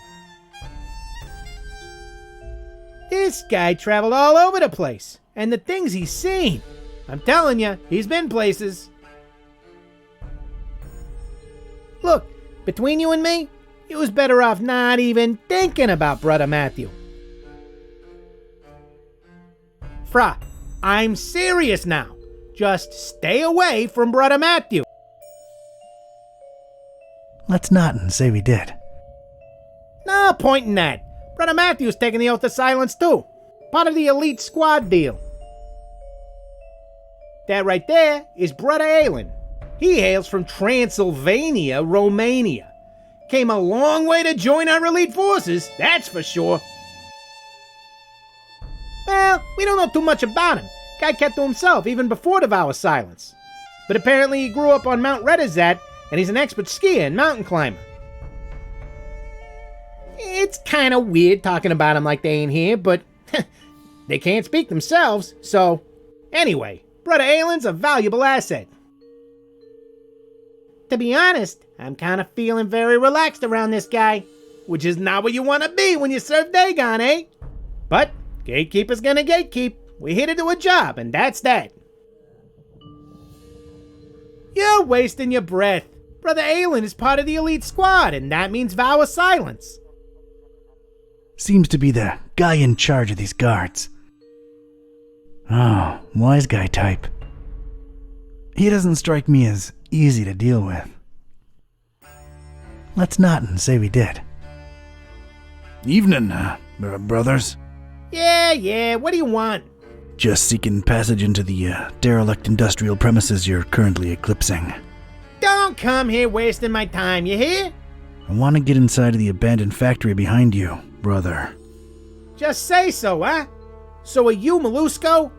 This guy traveled all over the place, and the things he's seen. I'm telling you, he's been places. Look, between you and me, you was better off not even thinking about Brother Matthew. Fra, I'm serious now. Just stay away from Brother Matthew. Let's not and say we did. No point in that. Brother Matthew's taking the oath of silence too. Part of the elite squad deal. That right there is Brother Alan. He hails from Transylvania, Romania. Came a long way to join our elite forces, that's for sure. Well, we don't know too much about him. Guy kept to himself even before the vow of silence. But apparently he grew up on Mount Redizat, and he's an expert skier and mountain climber. It's kinda weird talking about him like they ain't here, but they can't speak themselves, so... Anyway, Brother Alan's a valuable asset. To be honest, I'm kinda feeling very relaxed around this guy, which is not what you wanna be when you serve Dagon, eh? But, gatekeeper's gonna gatekeep. We're here to do a job, and that's that. You're wasting your breath. Brother Alan is part of the elite squad, and that means vow of silence. Seems to be the guy in charge of these guards. Oh, wise guy type. He doesn't strike me as easy to deal with. Let's not and say we did. Evening, brothers. Yeah, what do you want? Just seeking passage into the derelict industrial premises you're currently eclipsing. Don't come here wasting my time, you hear? I want to get inside of the abandoned factory behind you, brother. Just say so, huh? So are you, Molusco?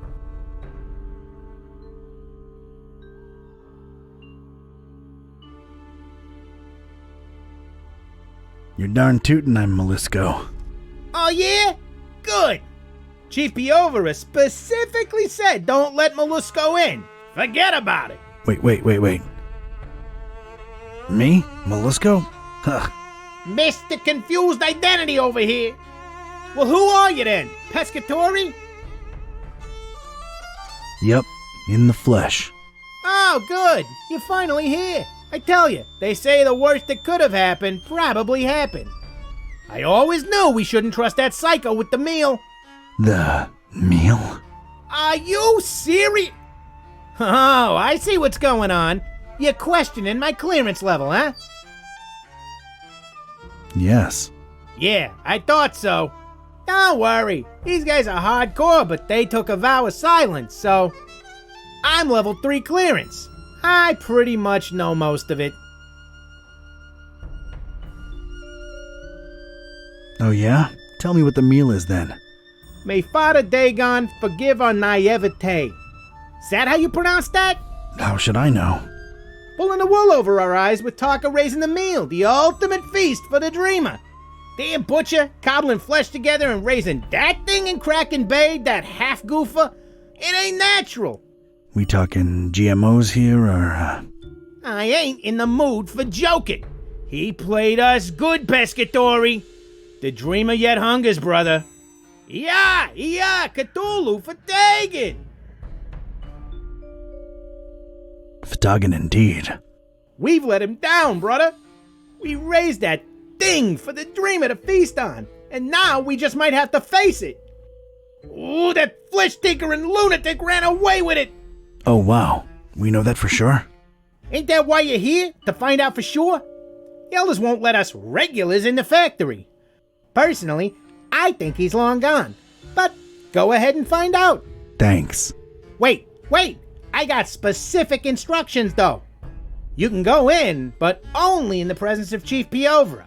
You're darn tootin' I'm Molusco. Oh yeah? Good. Chief Piovera specifically said don't let Molusco in. Forget about it. Wait. Me? Mollusco? Huh. Mr. Confused Identity over here. Well, who are you then? Pescatori? Yep, in the flesh. Oh, good. You're finally here. I tell you, they say the worst that could have happened probably happened. I always knew we shouldn't trust that psycho with the meal. The meal? Are you serious? Oh, I see what's going on. You're questioning my clearance level, huh? Yes. Yeah, I thought so. Don't worry, these guys are hardcore, but they took a vow of silence, so... I'm level 3 clearance. I pretty much know most of it. Oh yeah? Tell me what the meal is then. May Father Dagon forgive our naivete. Is that how you pronounce that? How should I know? Pulling the wool over our eyes with talk of raising the meal, the ultimate feast for the dreamer. Damn butcher, cobbling flesh together and raising that thing in Kraken Bay, that half goofer. It ain't natural. We talking GMOs here, or... I ain't in the mood for joking. He played us good, Pescatori. The dreamer yet hungers, brother. Yeah, Cthulhu for Dagon. Ftagan indeed. We've let him down, brother. We raised that thing for the dreamer to feast on, and now we just might have to face it. Ooh, that flesh-tinkering lunatic ran away with it. Oh wow, we know that for sure? Ain't that why you're here? To find out for sure? The elders won't let us regulars in the factory. Personally, I think he's long gone. But go ahead and find out. Thanks. Wait. I got specific instructions, though. You can go in, but only in the presence of Chief Piovra.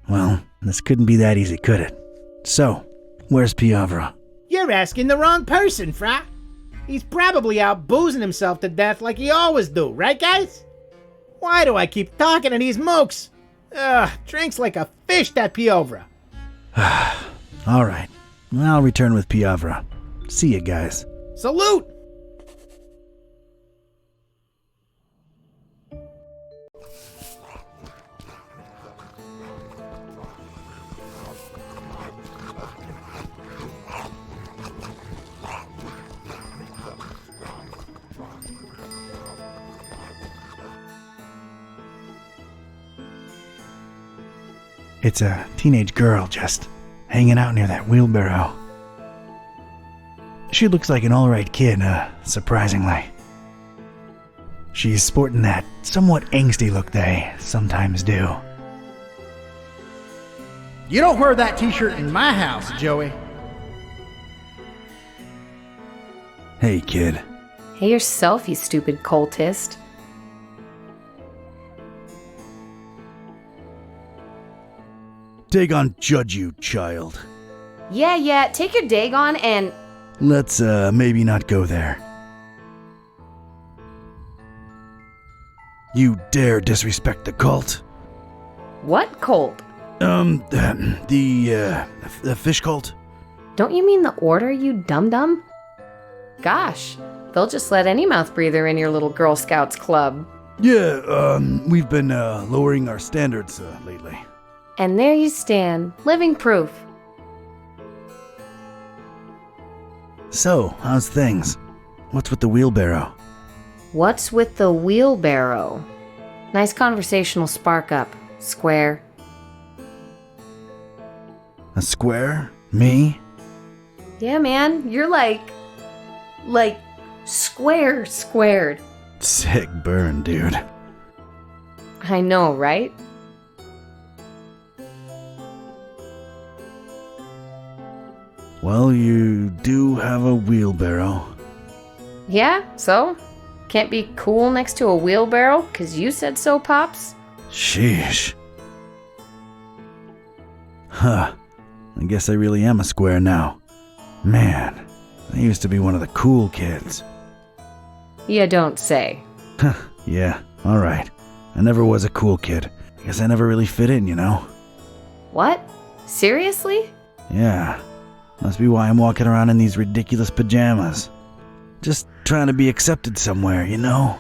Well, this couldn't be that easy, could it? So, where's Piovra? You're asking the wrong person, Fra. He's probably out boozing himself to death like he always do, right, guys? Why do I keep talking to these mooks? Drinks like a fish, that Piovra. All right. I'll return with Piovra. See you guys. Salute! It's a teenage girl just hanging out near that wheelbarrow. She looks like an alright kid, surprisingly. She's sporting that somewhat angsty look they sometimes do. You don't wear that t-shirt in my house, Joey. Hey, kid. Hey yourself, you stupid cultist. Dagon judge you, child. Yeah, take your Dagon and... Let's, maybe not go there. You dare disrespect the cult? What cult? The fish cult? Don't you mean the order, you dum-dum? Gosh, they'll just let any mouth breather in your little Girl Scouts club. Yeah, we've been, lowering our standards, lately. And there you stand, living proof. So, how's things? What's with the wheelbarrow? What's with the wheelbarrow? Nice conversational spark up, square. A square? Me? Yeah, man, you're like squared. Sick burn, dude. I know, right? Well, you do have a wheelbarrow. Yeah, so? Can't be cool next to a wheelbarrow, 'cause you said so, Pops? Sheesh. Huh. I guess I really am a square now. Man, I used to be one of the cool kids. You don't say. Yeah, alright. I never was a cool kid. I guess I never really fit in, you know? What? Seriously? Yeah. Must be why I'm walking around in these ridiculous pajamas. Just trying to be accepted somewhere, you know?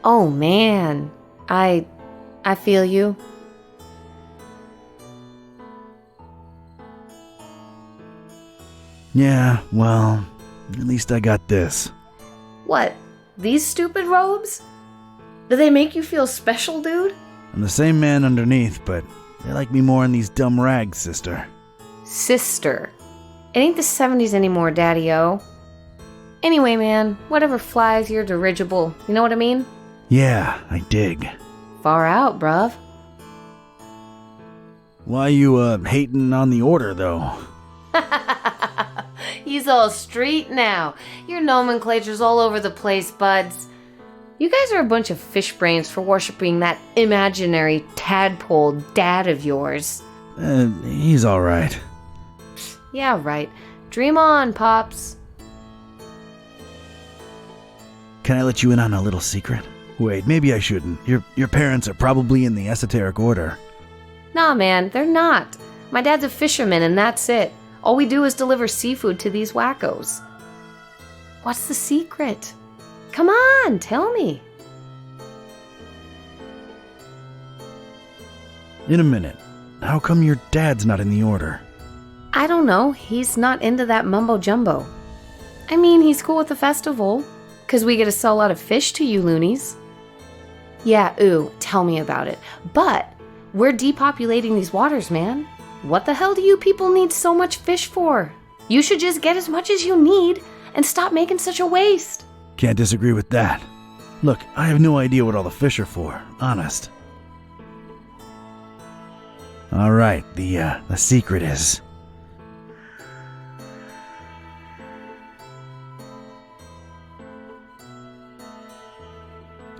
Oh man, I feel you. Yeah, well, at least I got this. What? These stupid robes? Do they make you feel special, dude? I'm the same man underneath, but they like me more in these dumb rags, sister. Sister. It ain't the 70s anymore, Daddy-O. Anyway, man, whatever flies your dirigible. You know what I mean? Yeah, I dig. Far out, bruv. Why you, hating on the order, though? He's all street now. Your nomenclature's all over the place, buds. You guys are a bunch of fish brains for worshipping that imaginary tadpole dad of yours. He's alright. Yeah, right. Dream on, Pops. Can I let you in on a little secret? Wait, maybe I shouldn't. Your parents are probably in the esoteric order. Nah, man, they're not. My dad's a fisherman and that's it. All we do is deliver seafood to these wackos. What's the secret? Come on, tell me. In a minute. How come your dad's not in the order? I don't know. He's not into that mumbo-jumbo. I mean, he's cool with the festival, 'cause we get to sell a lot of fish to you loonies. Yeah, ooh, tell me about it. But we're depopulating these waters, man. What the hell do you people need so much fish for? You should just get as much as you need and stop making such a waste. Can't disagree with that. Look, I have no idea what all the fish are for, honest. Alright, the secret is...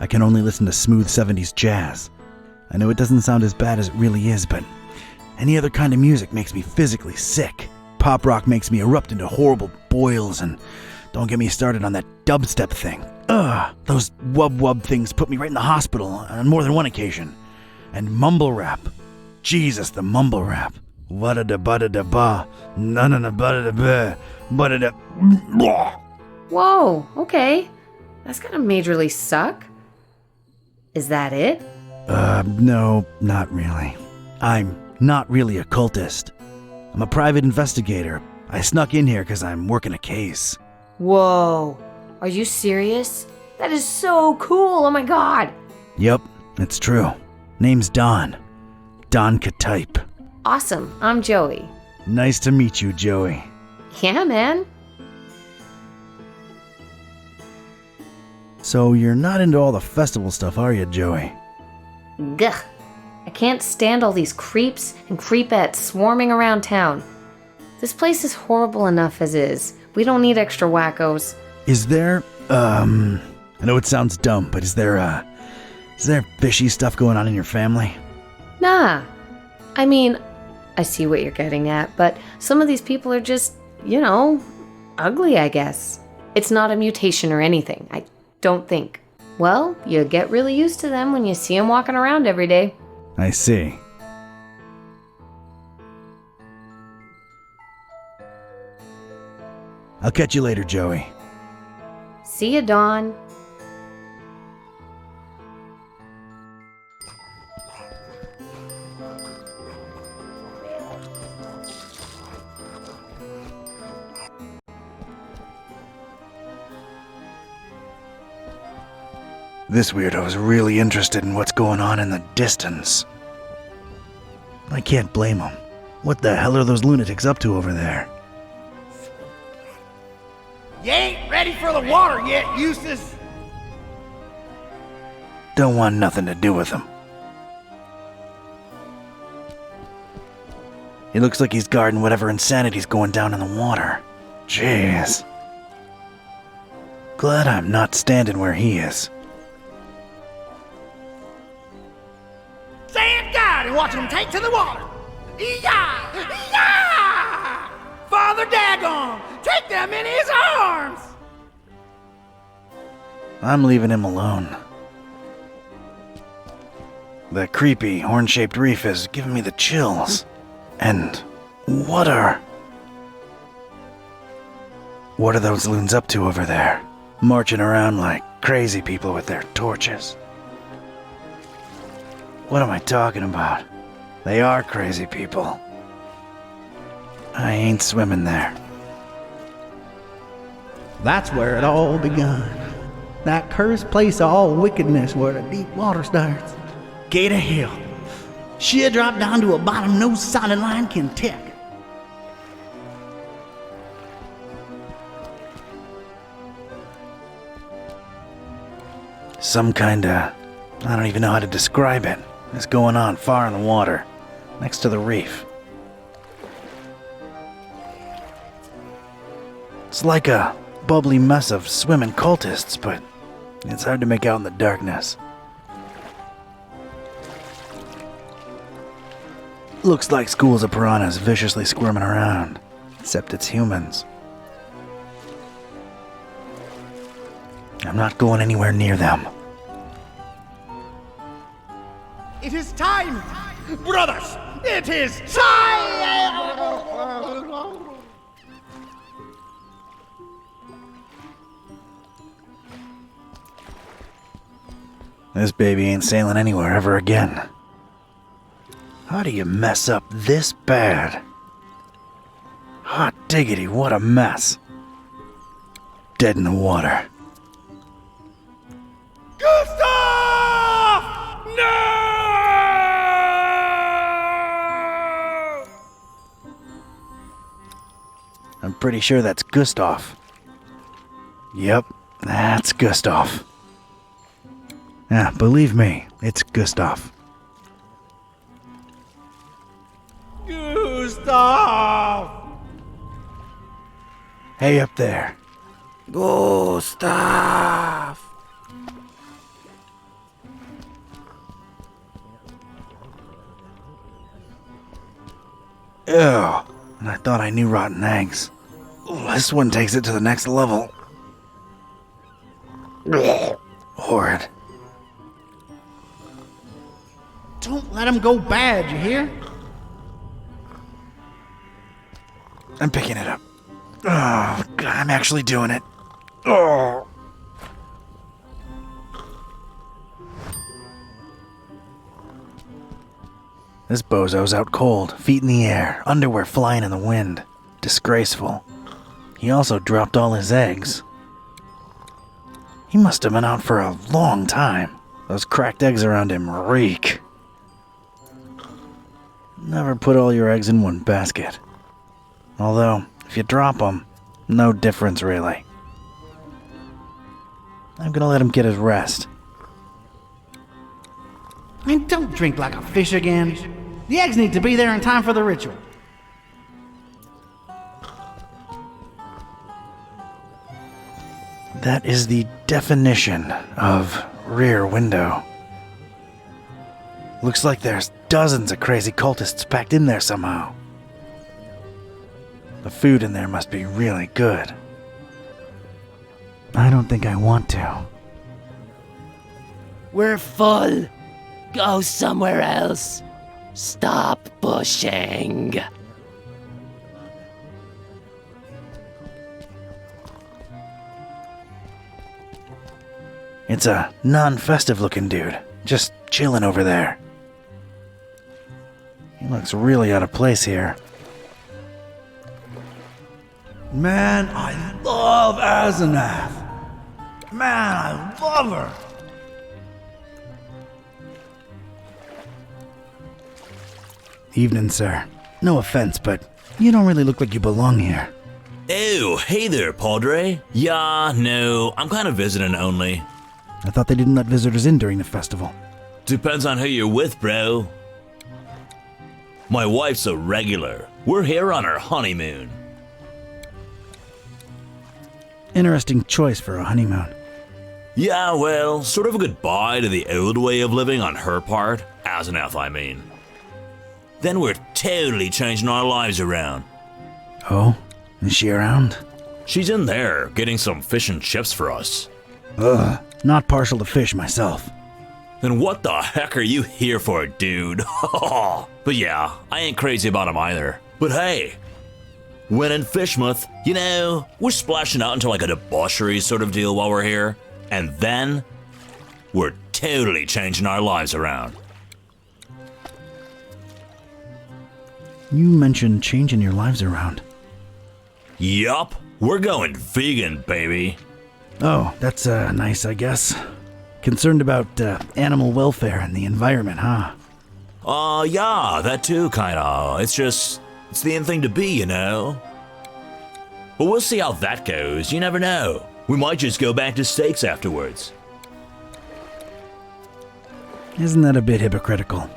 I can only listen to smooth 70s jazz. I know it doesn't sound as bad as it really is, but any other kind of music makes me physically sick. Pop rock makes me erupt into horrible boils, and don't get me started on that dubstep thing. Ugh, those wub-wub things put me right in the hospital on more than one occasion. And mumble rap. Jesus, the mumble rap. Wada-da-bada-da-ba, na-na-na-bada-da-ba, bada-da... Whoa, okay. That's gotta majorly suck. Is that it? No, not really. I'm not really a cultist. I'm a private investigator. I snuck in here because I'm working a case. Whoa, are you serious? That is so cool, oh my god. Yep, it's true. Name's Don. Don Katype. Awesome, I'm Joey. Nice to meet you, Joey. Yeah, man. So you're not into all the festival stuff, are you, Joey? Gah. I can't stand all these creeps and creepettes swarming around town. This place is horrible enough as is. We don't need extra wackos. Is there, I know it sounds dumb, but is there fishy stuff going on in your family? Nah. I mean, I see what you're getting at, but some of these people are just, ugly, I guess. It's not a mutation or anything, I don't think. Well, you get really used to them when you see them walking around every day. I see. I'll catch you later, Joey. See ya, Dawn. This weirdo's really interested in what's going on in the distance. I can't blame him. What the hell are those lunatics up to over there? You ain't ready for the water yet, Eustace. Don't want nothing to do with him. He looks like he's guarding whatever insanity's going down in the water. Jeez. Glad I'm not standing where he is. Stand guard and watch him take to the water. Yah! Yah! Father Dagon, take them in his arms! I'm leaving him alone. The creepy, horn-shaped reef is giving me the chills. And what are those loons up to over there? Marching around like crazy people with their torches. What am I talking about? They are crazy people. I ain't swimming there. That's where it all begun. That cursed place of all wickedness where the deep water starts. Gate of hell. She'll drop down to a bottom no solid line can tick. Some kinda, I don't even know how to describe it, is going on far in the water, next to the reef. It's like a bubbly mess of swimming cultists, but it's hard to make out in the darkness. Looks like schools of piranhas viciously squirming around, except it's humans. I'm not going anywhere near them. It is time! Brothers, it is time! This baby ain't sailing anywhere ever again. How do you mess up this bad? Hot diggity, what a mess. Dead in the water. Gustav! No! I'm pretty sure that's Gustav. Yep, that's Gustav. Yeah, believe me, it's Gustav. Gustav! Hey up there. Gustav! Ew, and I thought I knew rotten eggs. Ooh, this one takes it to the next level. Horrid. Don't let him go bad, you hear? I'm picking it up. Oh, God, I'm actually doing it. Oh. This bozo's out cold, feet in the air, underwear flying in the wind. Disgraceful. He also dropped all his eggs. He must have been out for a long time. Those cracked eggs around him reek. Never put all your eggs in one basket. Although, if you drop them, no difference really. I'm gonna let him get his rest. And don't drink like a fish again. The eggs need to be there in time for the ritual. That is the definition of rear window. Looks like there's dozens of crazy cultists packed in there somehow. The food in there must be really good. I don't think I want to. We're full. Go somewhere else. Stop pushing. It's a non-festive looking dude, just chilling over there. He looks really out of place here. Man, I love Asenath. Man, I love her. Evening, sir. No offense, but you don't really look like you belong here. Oh, hey there, Padre. Yeah, no, I'm kind of visiting only. I thought they didn't let visitors in during the festival. Depends on who you're with, bro. My wife's a regular. We're here on our honeymoon. Interesting choice for a honeymoon. Yeah, well, sort of a goodbye to the old way of living on her part. Asenath, I mean. Then we're totally changing our lives around. Oh? Is she around? She's in there, getting some fish and chips for us. Ugh, not partial to fish myself. Then what the heck are you here for, dude? But yeah, I ain't crazy about him either. But hey, when in Fishmouth, you know, we're splashing out into like a debauchery sort of deal while we're here. And then, we're totally changing our lives around. You mentioned changing your lives around. Yup, we're going vegan, baby. Oh, that's nice, I guess. Concerned about animal welfare and the environment, huh? Yeah, that too, kinda. It's the in thing to be, you know? But we'll see how that goes, you never know. We might just go back to steaks afterwards. Isn't that a bit hypocritical?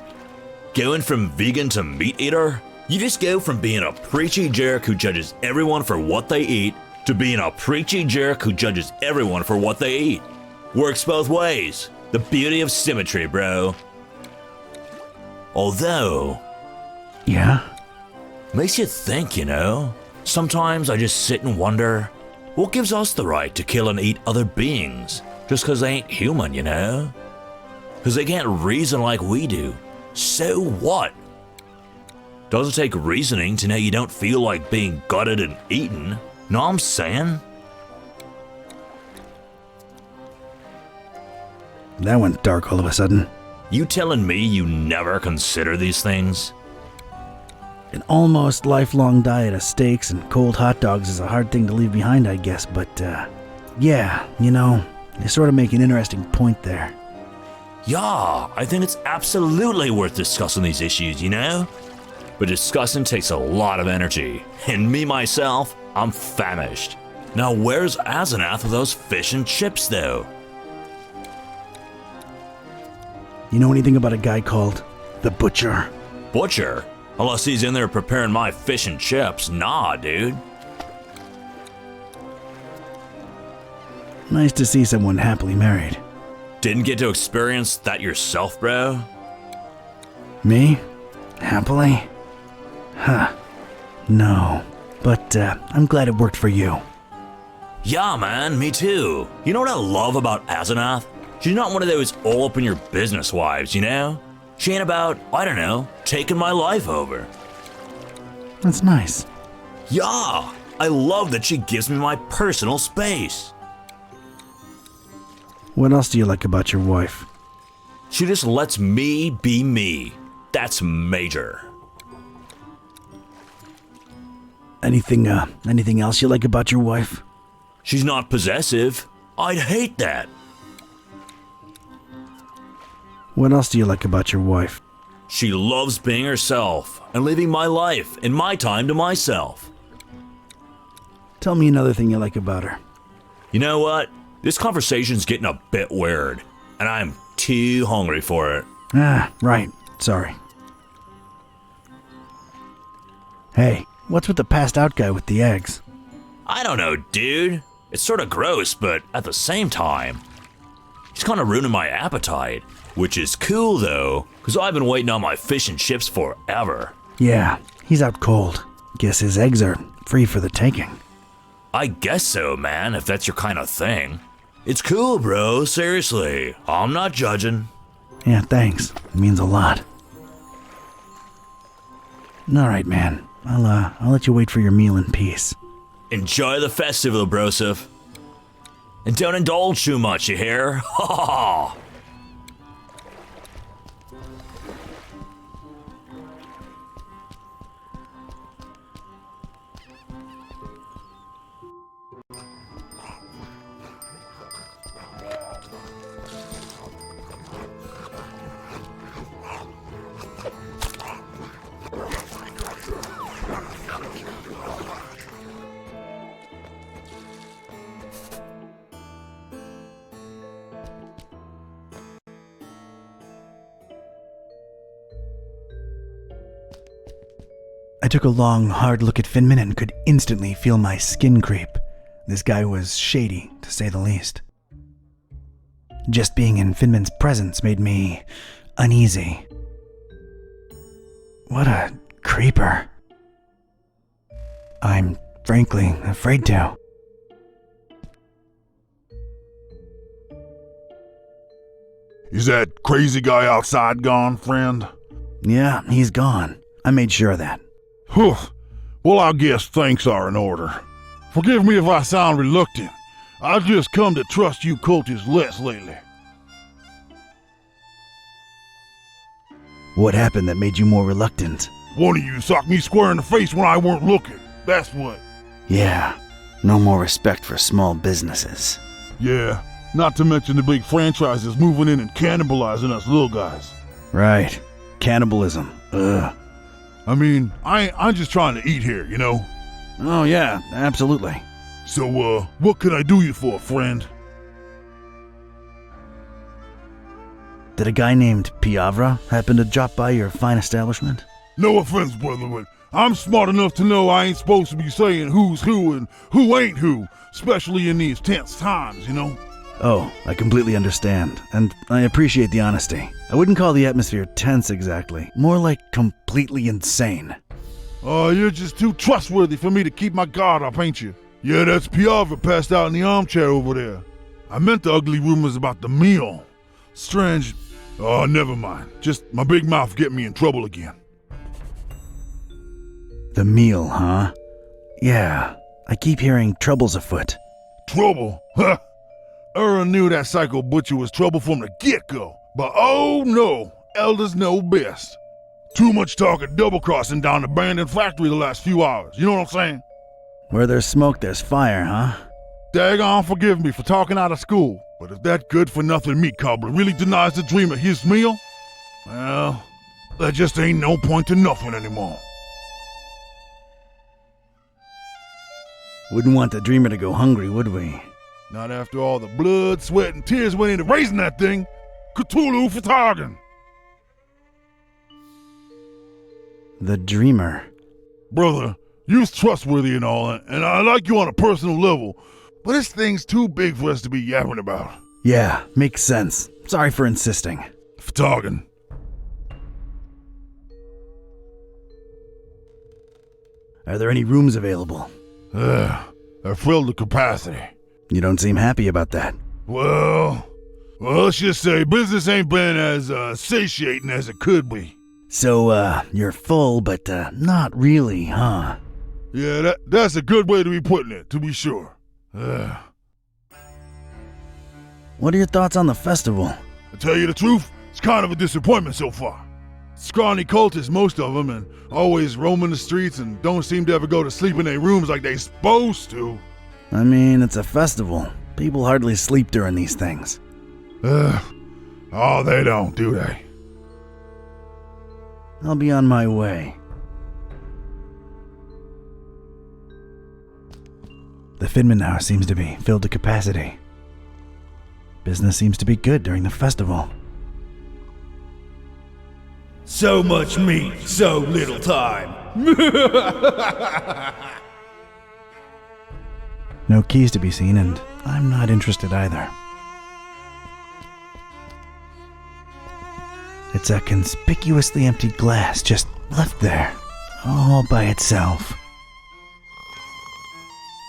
Going from vegan to meat eater? You just go from being a preachy jerk who judges everyone for what they eat to being a preachy jerk who judges everyone for what they eat. Works both ways. The beauty of symmetry, bro. Although... Yeah? Makes you think, you know? Sometimes I just sit and wonder, what gives us the right to kill and eat other beings? Just 'cause they ain't human, you know? 'Cause they can't reason like we do. So what? Doesn't take reasoning to know you don't feel like being gutted and eaten. Know what I'm saying? That went dark all of a sudden. You telling me you never consider these things? An almost lifelong diet of steaks and cold hot dogs is a hard thing to leave behind, I guess, but, yeah, you know, you sort of make an interesting point there. Yeah, I think it's absolutely worth discussing these issues, you know? But discussing takes a lot of energy, and me myself, I'm famished. Now where's Asenath with those fish and chips, though? You know anything about a guy called the Butcher? Butcher? Unless he's in there preparing my fish and chips, nah, dude. Nice to see someone happily married. Didn't get to experience that yourself, bro? Me? Happily? Huh. No. But, I'm glad it worked for you. Yeah, man, me too. You know what I love about Asenath? She's not one of those all-up-in-your-business wives, you know? She ain't about, I don't know, taking my life over. That's nice. Yeah, I love that she gives me my personal space. What else do you like about your wife? She just lets me be me. That's major. Anything else you like about your wife? She's not possessive. I'd hate that. What else do you like about your wife? She loves being herself and living my life and my time to myself. Tell me another thing you like about her. You know what? This conversation's getting a bit weird, and I'm too hungry for it. Ah, right. Sorry. Hey, what's with the passed out guy with the eggs? I don't know, dude. It's sort of gross, but at the same time, he's kind of ruining my appetite. Which is cool, though, because I've been waiting on my fish and chips forever. Yeah, he's out cold. Guess his eggs are free for the taking. I guess so, man, if that's your kind of thing. It's cool, bro, seriously. I'm not judging. Yeah, thanks. It means a lot. Alright, man. I'll let you wait for your meal in peace. Enjoy the festival, broseph. And don't indulge too much, you hear? Ha ha ha! I took a long, hard look at Finman and could instantly feel my skin creep. This guy was shady, to say the least. Just being in Finman's presence made me uneasy. What a creeper. I'm frankly afraid to. Is that crazy guy outside gone, friend? Yeah, he's gone. I made sure of that. Whew. Well, I guess thanks are in order. Forgive me if I sound reluctant. I've just come to trust you cultists less lately. What happened that made you more reluctant? One of you socked me square in the face when I weren't looking. That's what. Yeah, no more respect for small businesses. Yeah, not to mention the big franchises moving in and cannibalizing us little guys. Right. Cannibalism. Ugh. I mean, I'm just trying to eat here, you know? Oh yeah, absolutely. So, what can I do you for, friend? Did a guy named Piavra happen to drop by your fine establishment? No offense, brother, but I'm smart enough to know I ain't supposed to be saying who's who and who ain't who, especially in these tense times, you know? Oh, I completely understand, and I appreciate the honesty. I wouldn't call the atmosphere tense exactly, more like completely insane. Oh, you're just too trustworthy for me to keep my guard up, ain't you? Yeah, that's Piavra passed out in the armchair over there. I meant the ugly rumors about the meal. Strange. Oh, never mind. Just my big mouth getting me in trouble again. The meal, huh? Yeah, I keep hearing trouble's afoot. Trouble? Huh? Aaron knew that psycho butcher was trouble from the get-go. But oh no, elders know best. Too much talk of double-crossing down the abandoned factory the last few hours, you know what I'm saying? Where there's smoke, there's fire, huh? Daggone forgive me for talking out of school, but if that good-for-nothing meat cobbler really denies the dream of his meal, well, there just ain't no point to nothing anymore. Wouldn't want the dreamer to go hungry, would we? Not after all the blood, sweat, and tears went into raising that thing. Cthulhu for target. The dreamer. Brother, you're trustworthy and all, and I like you on a personal level, but this thing's too big for us to be yapping about. Yeah, makes sense. Sorry for insisting. For target. Are there any rooms available? They're filled to capacity. You don't seem happy about that. Well, let's just say business ain't been as satiating as it could be. So, you're full, but not really, huh? Yeah, that's a good way to be putting it, to be sure. What are your thoughts on the festival? To tell you the truth, it's kind of a disappointment so far. Scrawny cultists, most of them, and always roaming the streets and don't seem to ever go to sleep in their rooms like they supposed to. I mean, it's a festival. People hardly sleep during these things. Oh, they don't, do they? I'll be on my way. The Finman house seems to be filled to capacity. Business seems to be good during the festival. So much meat, so little time. No keys to be seen, and I'm not interested either. It's a conspicuously empty glass just left there, all by itself.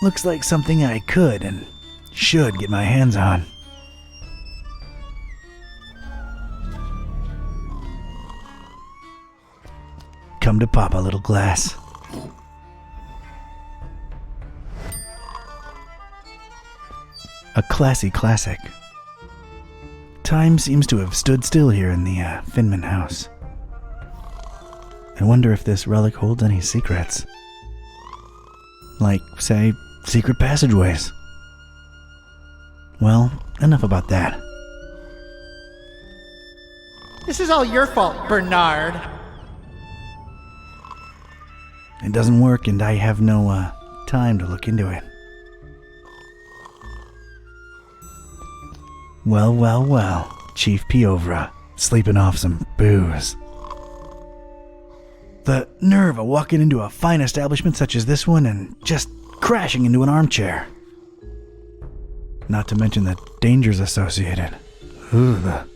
Looks like something I could and should get my hands on. Come to pop a little glass. A classy classic. Time seems to have stood still here in the Finman house. I wonder if this relic holds any secrets. Like, say, secret passageways. Well, enough about that. This is all your fault, Bernard. It doesn't work, and I have no time to look into it. Well, Chief Piovra, sleeping off some booze. The nerve of walking into a fine establishment such as this one and just crashing into an armchair. Not to mention the dangers associated. Ugh.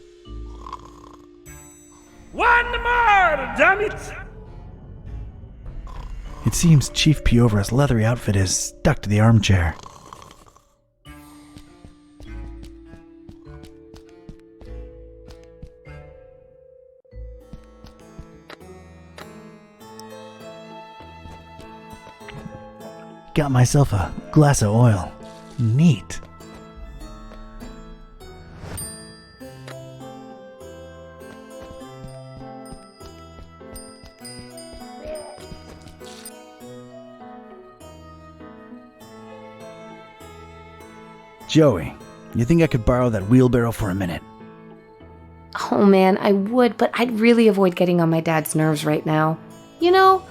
One more, damn it! It seems Chief Piovra's leathery outfit is stuck to the armchair. Got myself a glass of oil. Neat. Joey, you think I could borrow that wheelbarrow for a minute? Oh man, I would, but I'd really avoid getting on my dad's nerves right now. You know,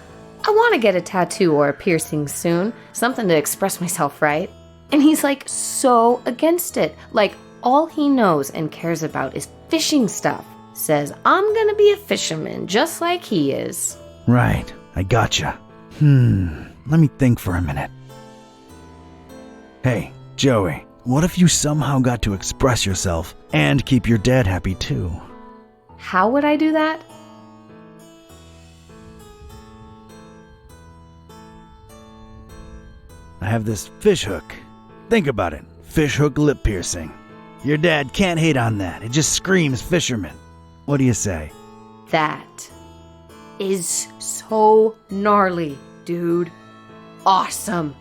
I want to get a tattoo or a piercing soon, something to express myself, right? And he's like so against it. Like all he knows and cares about is fishing stuff. Says I'm gonna be a fisherman just like he is. Right, I gotcha. Let me think for a minute. Hey, Joey, what if you somehow got to express yourself and keep your dad happy too? How would I do that? I have this fish hook. Think about it. Fish hook lip piercing. Your dad can't hate on that. It just screams fisherman. What do you say? That is so gnarly, dude. Awesome.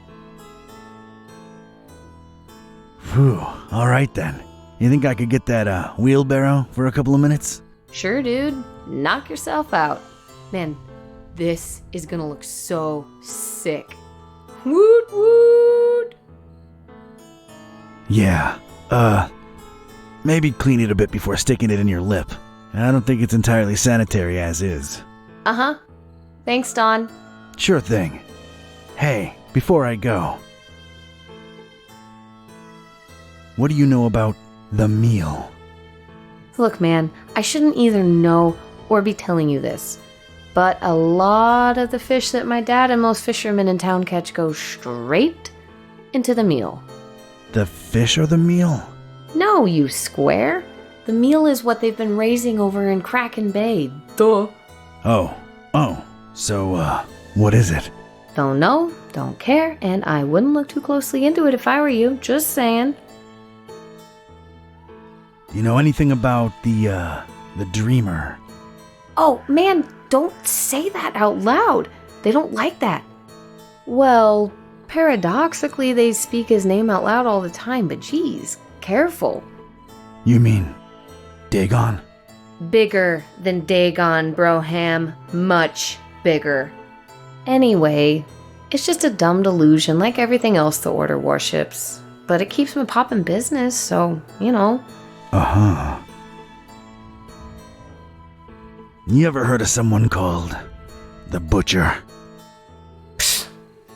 Whew, alright then. You think I could get that wheelbarrow for a couple of minutes? Sure, dude. Knock yourself out. Man, this is gonna look so sick. Woot woot! Yeah, maybe clean it a bit before sticking it in your lip. I don't think it's entirely sanitary as is. Uh-huh. Thanks, Don. Sure thing. Hey, before I go, what do you know about the meal? Look, man, I shouldn't either know or be telling you this, but a lot of the fish that my dad and most fishermen in town catch go straight into the meal. The fish or the meal? No, you square. The meal is what they've been raising over in Kraken Bay. Duh. Oh, so, what is it? Don't know, don't care, and I wouldn't look too closely into it if I were you, just saying. You know anything about the dreamer? Oh, man, don't say that out loud. They don't like that. Well, paradoxically, they speak his name out loud all the time, but geez, careful. You mean Dagon? Bigger than Dagon, Broham. Much bigger. Anyway, it's just a dumb delusion like everything else the Order worships. But it keeps them popping business, so, you know. Uh-huh. You ever heard of someone called the Butcher? Psst.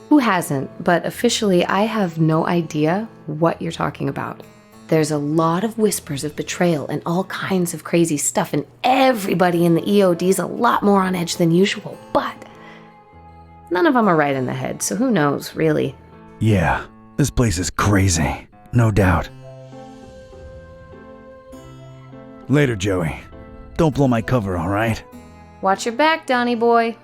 Who hasn't? But officially, I have no idea what you're talking about. There's a lot of whispers of betrayal and all kinds of crazy stuff, and everybody in the EOD's a lot more on edge than usual, but none of them are right in the head, so who knows, really? Yeah, this place is crazy, no doubt. Later, Joey. Don't blow my cover, alright? Watch your back, Donnie boy.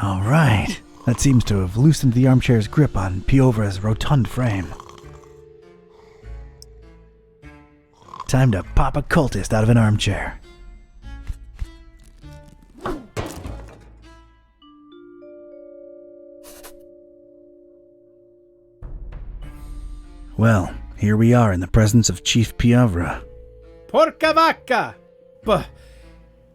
Alright. That seems to have loosened the armchair's grip on Piovra's rotund frame. Time to pop a cultist out of an armchair. Well, here we are in the presence of Chief Piovra. Porca vacca!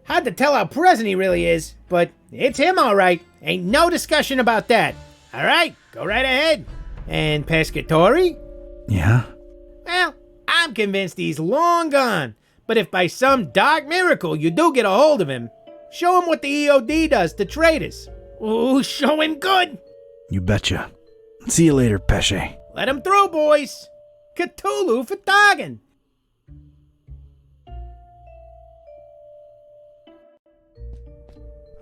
Hard to tell how present he really is, but it's him all right. Ain't no discussion about that. All right, go right ahead. And Pescatori? Yeah? Well, I'm convinced he's long gone. But if by some dark miracle you do get a hold of him, show him what the EOD does to traitors. Ooh, show him good. You betcha. See you later, Pesce. Let him through, boys. Cthulhu for dogging.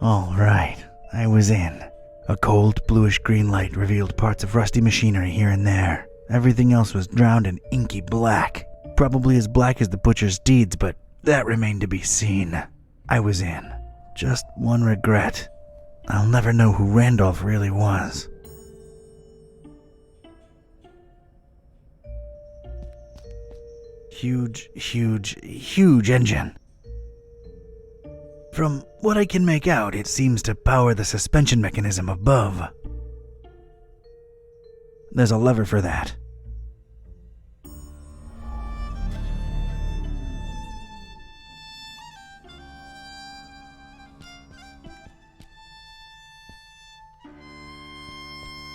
All right, I was in. A cold, bluish-green light revealed parts of rusty machinery here and there. Everything else was drowned in inky black. Probably as black as the butcher's deeds, but that remained to be seen. I was in. Just one regret. I'll never know who Randolph really was. Huge engine. From what I can make out, it seems to power the suspension mechanism above. There's a lever for that.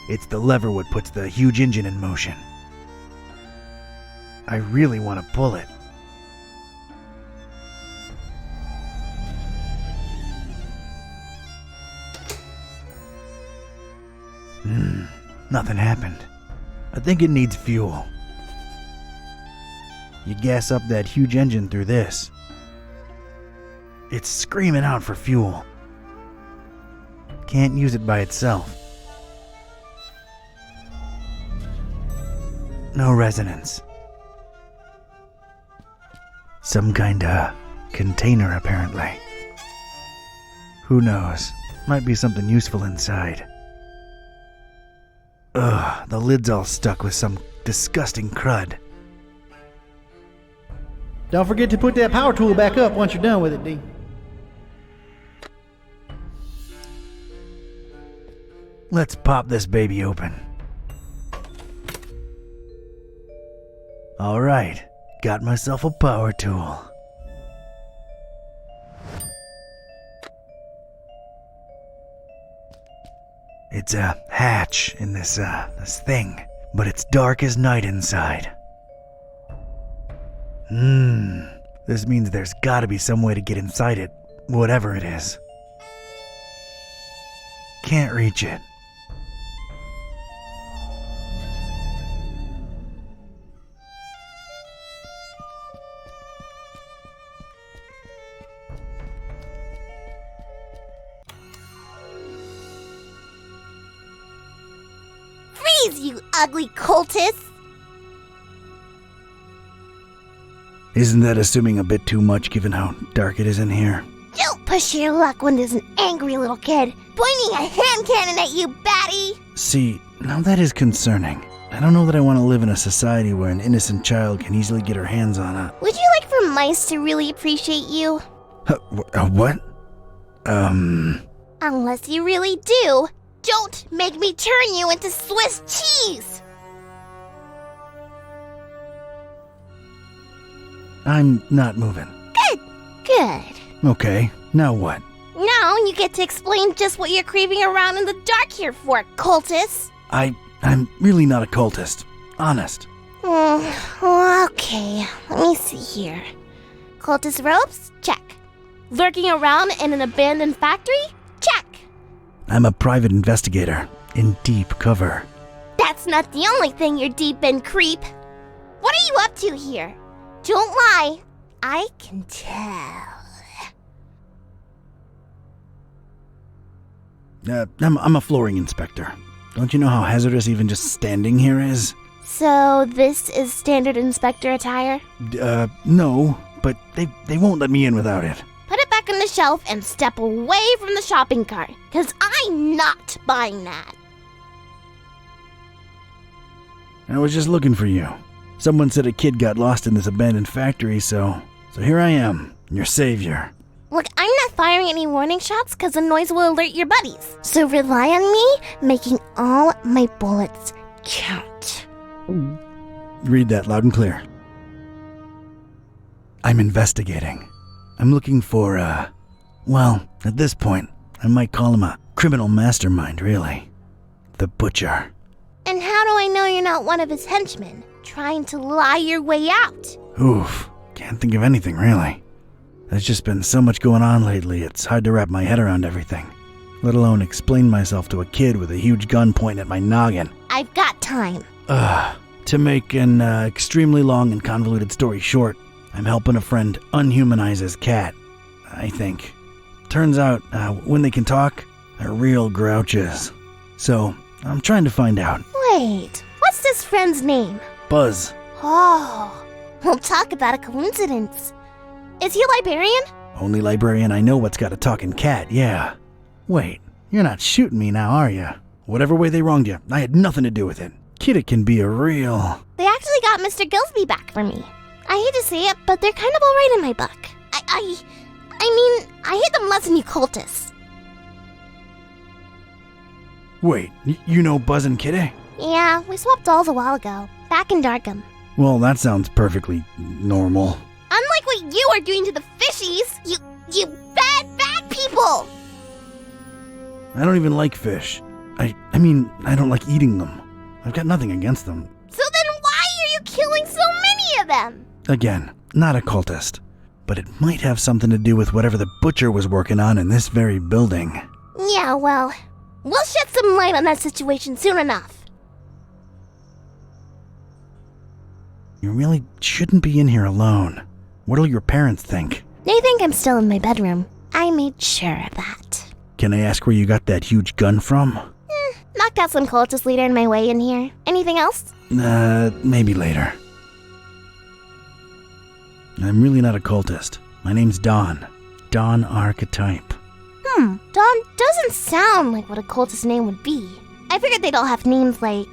It's the lever what puts the huge engine in motion. I really want to pull it. Nothing happened. I think it needs fuel. You gas up that huge engine through this. It's screaming out for fuel. Can't use it by itself. No resonance. Some kinda container, apparently. Who knows? Might be something useful inside. Ugh, the lid's all stuck with some disgusting crud. Don't forget to put that power tool back up once you're done with it, D. Let's pop this baby open. Alright, got myself a power tool. It's a hatch in this thing, but it's dark as night inside. This means there's gotta be some way to get inside it, whatever it is. Can't reach it. You ugly cultist! Isn't that assuming a bit too much given how dark it is in here? Don't push your luck when there's an angry little kid pointing a hand cannon at you, batty! See, now that is concerning. I don't know that I want to live in a society where an innocent child can easily get her hands on a... Would you like for mice to really appreciate you? What? Unless you really do. Don't make me turn you into Swiss cheese! I'm not moving. Good. Okay, now what? Now you get to explain just what you're creeping around in the dark here for, cultist. I'm really not a cultist. Honest. Okay, let me see here. Cultist robes? Check. Lurking around in an abandoned factory? Check. I'm a private investigator in deep cover. That's not the only thing you're deep in, creep. What are you up to here? Don't lie. I can tell. I'm a flooring inspector. Don't you know how hazardous even just standing here is? So this is standard inspector attire? No, but they won't let me in without it. Put it back on the shelf and step away from the shopping cart, because I'm not buying that. I was just looking for you. Someone said a kid got lost in this abandoned factory, so here I am, your savior. Look, I'm not firing any warning shots because the noise will alert your buddies. So rely on me making all my bullets count. Read that loud and clear. I'm investigating. I'm looking for, well, at this point, I might call him a criminal mastermind, really. The Butcher. And how do I know you're not one of his henchmen, trying to lie your way out? Oof, can't think of anything, really. There's just been so much going on lately, it's hard to wrap my head around everything. Let alone explain myself to a kid with a huge gun pointing at my noggin. I've got time. To make an extremely long and convoluted story short, I'm helping a friend unhumanize his cat, I think. Turns out, when they can talk, they're real grouches. So, I'm trying to find out. Wait, what's this friend's name? Buzz. Oh, we'll talk about a coincidence. Is he a librarian? Only librarian I know what's got a talking cat, yeah. Wait, you're not shooting me now, are you? Whatever way they wronged you, I had nothing to do with it. Kid, it can be a real... They actually got Mr. Gillsby back for me. I hate to say it, but they're kind of alright in my book. I mean, I hate them less than you cultists. Wait, you know Buzz and Kitty? Yeah, we swapped dolls a while ago, back in Darkham. Well, that sounds perfectly normal. Unlike what you are doing to the fishies, you bad people! I don't even like fish. I mean, I don't like eating them. I've got nothing against them. So then why are you killing so many of them? Again, not a cultist. But it might have something to do with whatever the butcher was working on in this very building. Yeah, well, we'll shed some light on that situation soon enough. You really shouldn't be in here alone. What'll your parents think? They think I'm still in my bedroom. I made sure of that. Can I ask where you got that huge gun from? Knocked out some cultist leader in my way in here. Anything else? Maybe later. I'm really not a cultist. My name's Don. Don Archetype. Don doesn't sound like what a cultist name would be. I figured they'd all have names like...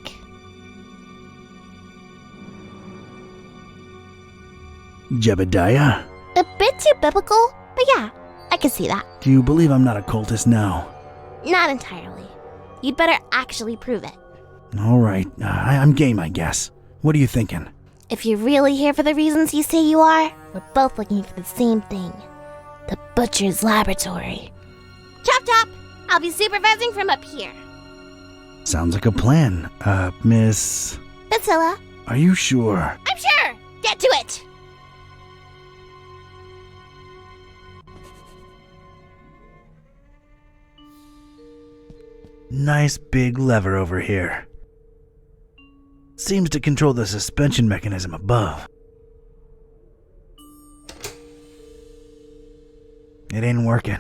Jebediah? A bit too biblical, but yeah, I can see that. Do you believe I'm not a cultist now? Not entirely. You'd better actually prove it. Alright, I'm game, I guess. What are you thinking? If you're really here for the reasons you say you are, we're both looking for the same thing. The Butcher's Laboratory. Chop chop! I'll be supervising from up here. Sounds like a plan. Miss... Priscilla. Are you sure? I'm sure! Get to it! Nice big lever over here. Seems to control the suspension mechanism above. It ain't working.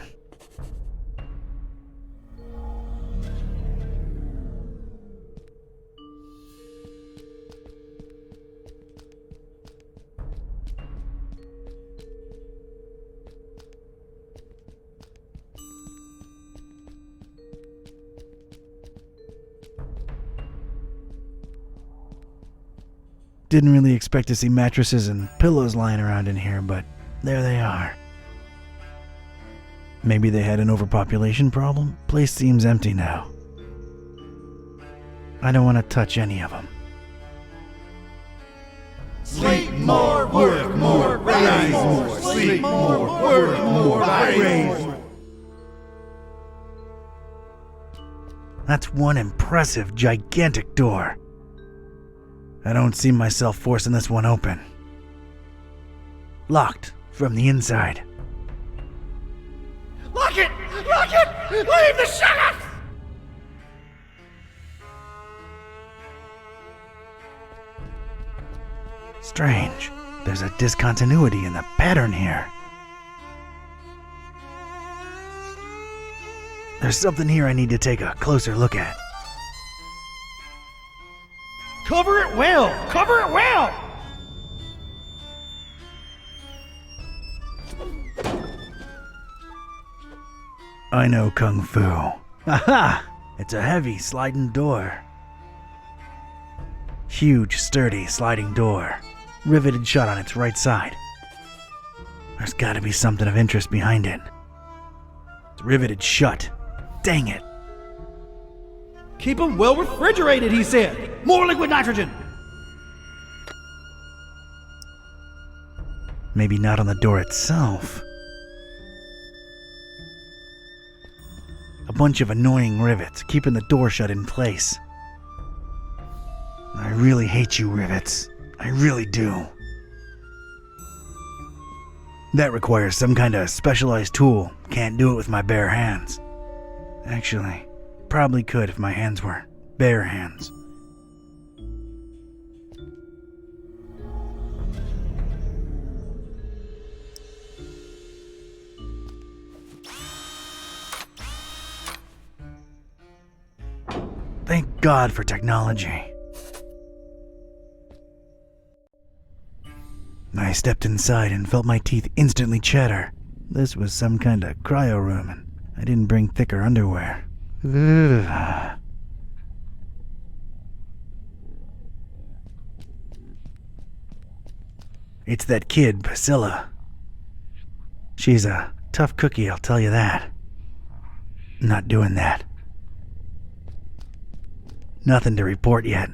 Didn't really expect to see mattresses and pillows lying around in here, but there they are. Maybe they had an overpopulation problem? Place seems empty now. I don't want to touch any of them. Sleep more, work more, raise more. Sleep more, work more, raise more. That's one impressive, gigantic door. I don't see myself forcing this one open. Locked from the inside. Lock it! Lock it! Leave the shut! Strange. There's a discontinuity in the pattern here. There's something here I need to take a closer look at. Cover it well! Cover it well! I know Kung Fu. Aha! It's a heavy sliding door. Huge, sturdy sliding door. Riveted shut on its right side. There's gotta be something of interest behind it. It's riveted shut. Dang it. Keep them well refrigerated, he said. More liquid nitrogen. Maybe not on the door itself. A bunch of annoying rivets keeping the door shut in place. I really hate you, rivets. I really do. That requires some kind of specialized tool. Can't do it with my bare hands. Actually, probably could if my hands were bare hands. Thank God for technology. I stepped inside and felt my teeth instantly chatter. This was some kind of cryo room, and I didn't bring thicker underwear. Ugh. It's that kid, Priscilla. She's a tough cookie, I'll tell you that. Not doing that. Nothing to report yet.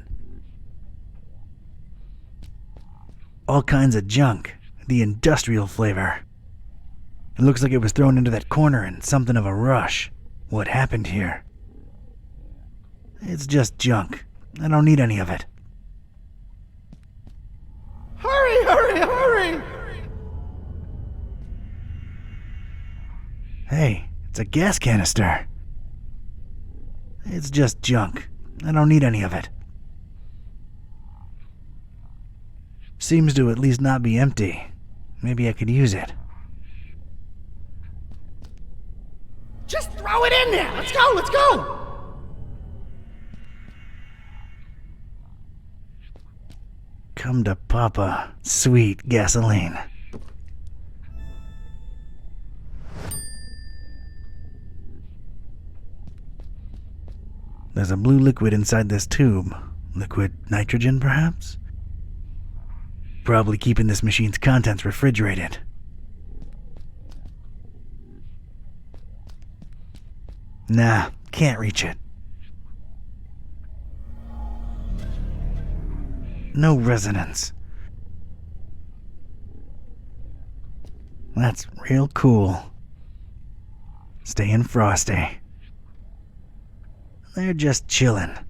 All kinds of junk. The industrial flavor. It looks like it was thrown into that corner in something of a rush. What happened here? It's just junk. I don't need any of it. Hurry, hurry, hurry! Hey, it's a gas canister. It's just junk. I don't need any of it. Seems to at least not be empty. Maybe I could use it. Just throw it in there! Let's go, let's go! Come to Papa, sweet gasoline. There's a blue liquid inside this tube. Liquid nitrogen, perhaps? Probably keeping this machine's contents refrigerated. Nah, can't reach it. No resonance. That's real cool. Staying frosty. They're just chillin'.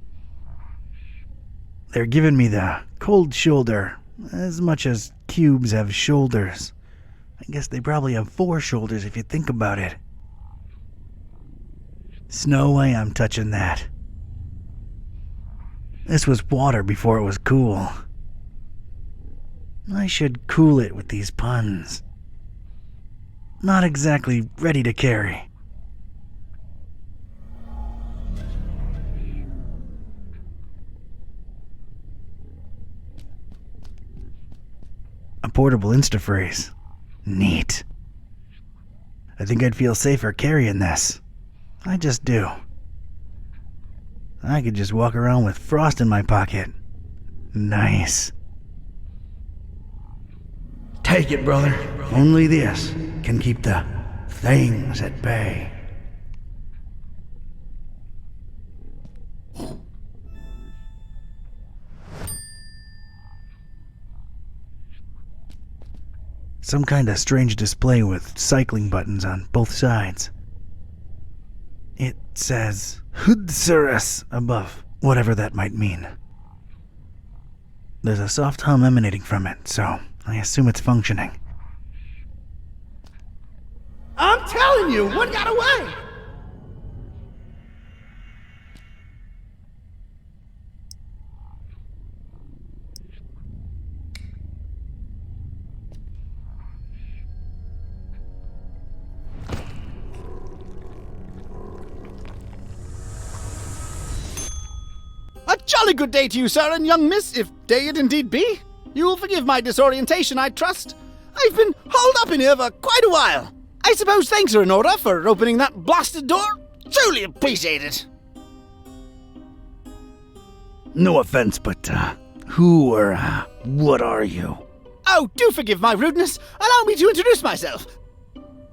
They're giving me the cold shoulder, as much as cubes have shoulders. I guess they probably have 4 shoulders if you think about it. No way I'm touching that. This was water before it was cool. I should cool it with these puns. Not exactly ready to carry. A portable Instaphrase. Neat. I think I'd feel safer carrying this. I just do. I could just walk around with frost in my pocket. Nice. Take it, brother. Only this can keep the things at bay. Some kind of strange display with cycling buttons on both sides. It says Hudsurus above, whatever that might mean. There's a soft hum emanating from it, so I assume it's functioning. I'm telling you, one got away! A jolly good day to you, sir and young miss, if day it indeed be. You will forgive my disorientation, I trust. I've been holed up in here for quite a while. I suppose thanks are in order for opening that blasted door. Truly appreciate it. No offense, but, who or, what are you? Oh, do forgive my rudeness. Allow me to introduce myself.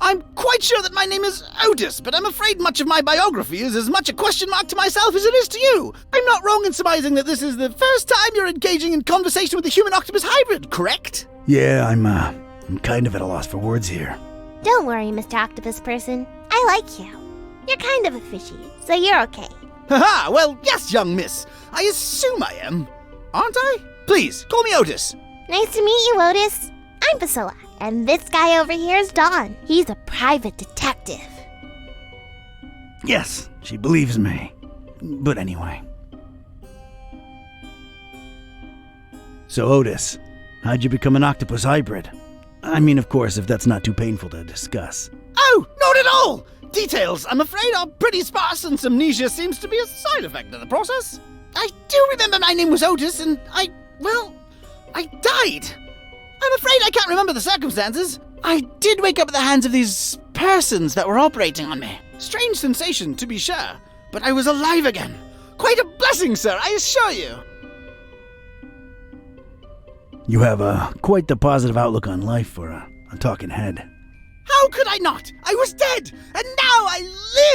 I'm quite sure that my name is Otis, but I'm afraid much of my biography is as much a question mark to myself as it is to you. I'm not wrong in surmising that this is the first time you're engaging in conversation with a human-octopus hybrid, correct? Yeah, I'm kind of at a loss for words here. Don't worry, Mr. Octopus Person. I like you. You're kind of a fishy, so you're okay. Haha, well, yes, young miss. I assume I am. Aren't I? Please, call me Otis. Nice to meet you, Otis. I'm Priscilla, and this guy over here is Don. He's a private detective. Yes, she believes me. But anyway. So, Otis, how'd you become an octopus hybrid? I mean, of course, if that's not too painful to discuss. Oh, not at all! Details, I'm afraid, are pretty sparse, and amnesia seems to be a side effect of the process. I do remember my name was Otis, and I died. I'm afraid I can't remember the circumstances. I did wake up at the hands of these persons that were operating on me. Strange sensation, to be sure, but I was alive again. Quite a blessing, sir, I assure you. You have quite the positive outlook on life for a talking head. How could I not? I was dead, and now I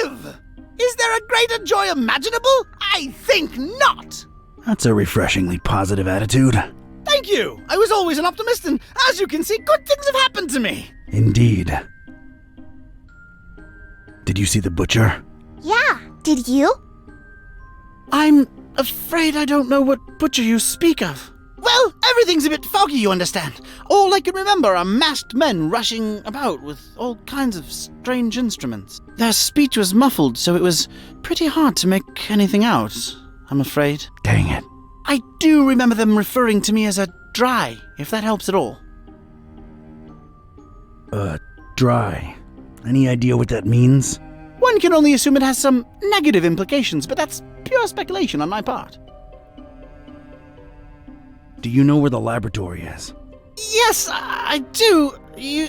live! Is there a greater joy imaginable? I think not! That's a refreshingly positive attitude. Thank you! I was always an optimist, and as you can see, good things have happened to me! Indeed. Did you see the butcher? Yeah, did you? I'm afraid I don't know what butcher you speak of. Well, everything's a bit foggy, you understand. All I can remember are masked men rushing about with all kinds of strange instruments. Their speech was muffled, so it was pretty hard to make anything out, I'm afraid. Dang it. I do remember them referring to me as a dry, if that helps at all. Dry. Any idea what that means? One can only assume it has some negative implications, but that's pure speculation on my part. Do you know where the laboratory is? Yes, I do. You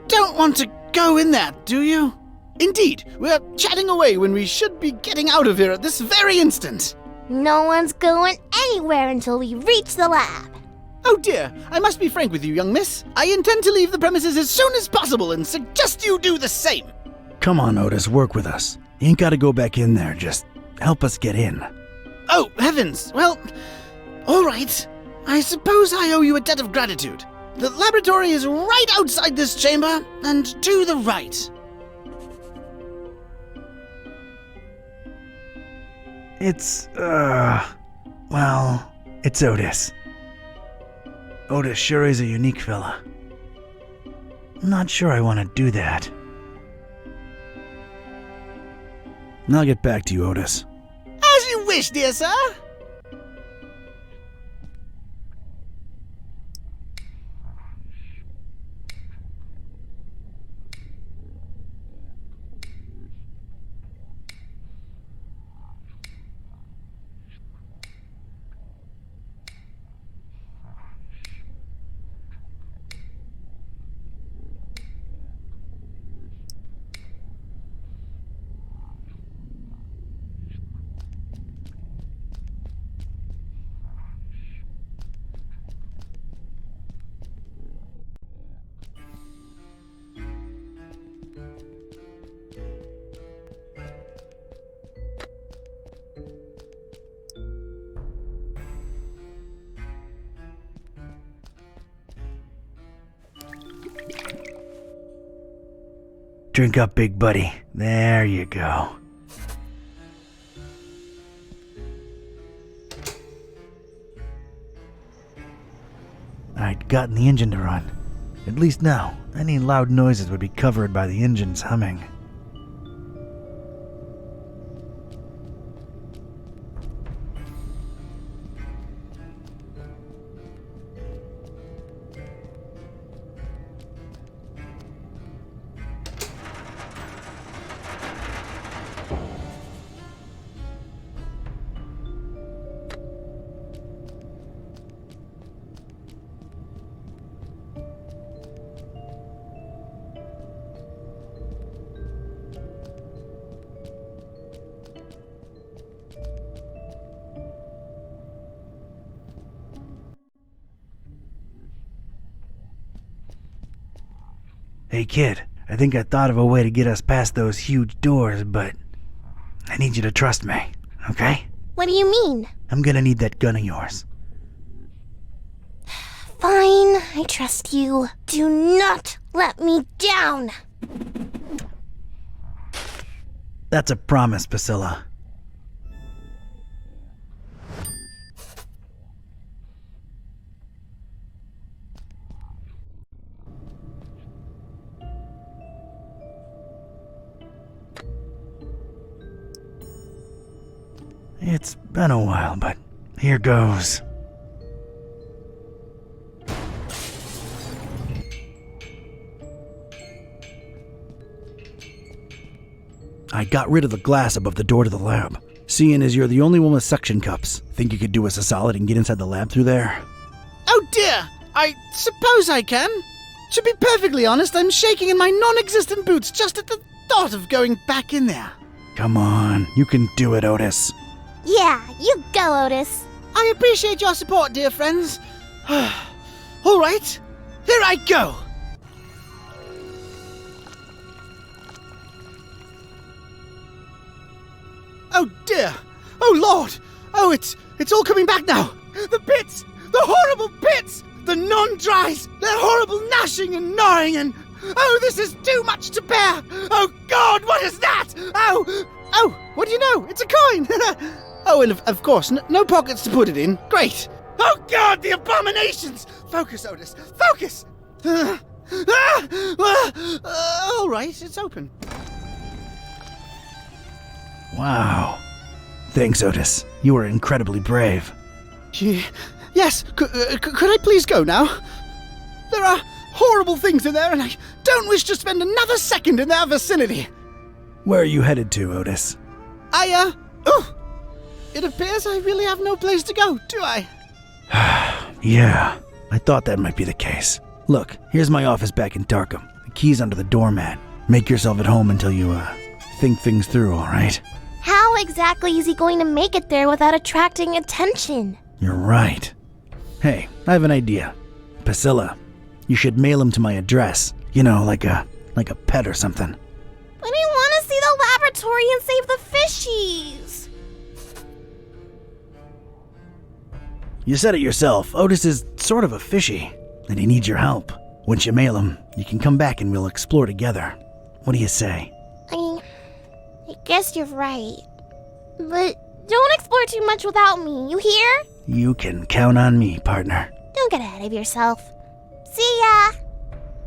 don't want to go in there, do you? Indeed, we're chatting away when we should be getting out of here at this very instant. No one's going anywhere until we reach the lab. Oh dear, I must be frank with you, young miss. I intend to leave the premises as soon as possible and suggest you do the same. Come on, Otis, work with us. You ain't gotta go back in there, just help us get in. Oh, heavens. Well, all right. I suppose I owe you a debt of gratitude. The laboratory is right outside this chamber and to the right. It's Otis. Otis sure is a unique fella. Not sure I want to do that. I'll get back to you, Otis. As you wish, dear sir. Drink up, big buddy. There you go. I'd gotten the engine to run. At least now, any loud noises would be covered by the engine's humming. Hey kid, I think I thought of a way to get us past those huge doors, but I need you to trust me, okay? What do you mean? I'm gonna need that gun of yours. Fine, I trust you. Do not let me down. That's a promise, Priscilla. It's been a while, but here goes. I got rid of the glass above the door to the lab. Seeing as you're the only one with suction cups, think you could do us a solid and get inside the lab through there? Oh dear, I suppose I can. To be perfectly honest, I'm shaking in my non-existent boots just at the thought of going back in there. Come on, you can do it, Otis. Yeah, you go, Otis. I appreciate your support, dear friends. All right, here I go. Oh dear! Oh Lord! Oh, it's all coming back now! The pits! The horrible pits! The non-dries! Their horrible gnashing and gnawing and... Oh, this is too much to bear! Oh God, what is that? Oh! Oh, what do you know? It's a coin! Oh, and of course, no pockets to put it in. Great. Oh God, the abominations! Focus, Otis. Focus. All right, it's open. Wow. Thanks, Otis. You were incredibly brave. Yes, could I please go now? There are horrible things in there, and I don't wish to spend another second in their vicinity. Where are you headed to, Otis? It appears I really have no place to go, do I? Yeah, I thought that might be the case. Look, here's my office back in Darkham. The key's under the doormat. Make yourself at home until you, think things through, alright? How exactly is he going to make it there without attracting attention? You're right. Hey, I have an idea. Priscilla, you should mail him to my address. You know, like a pet or something. But I want to see the laboratory and save the fishies. You said it yourself. Otis is sort of a fishy, and he needs your help. Once you mail him, you can come back and we'll explore together. What do you say? I guess you're right. But don't explore too much without me, you hear? You can count on me, partner. Don't get ahead of yourself. See ya!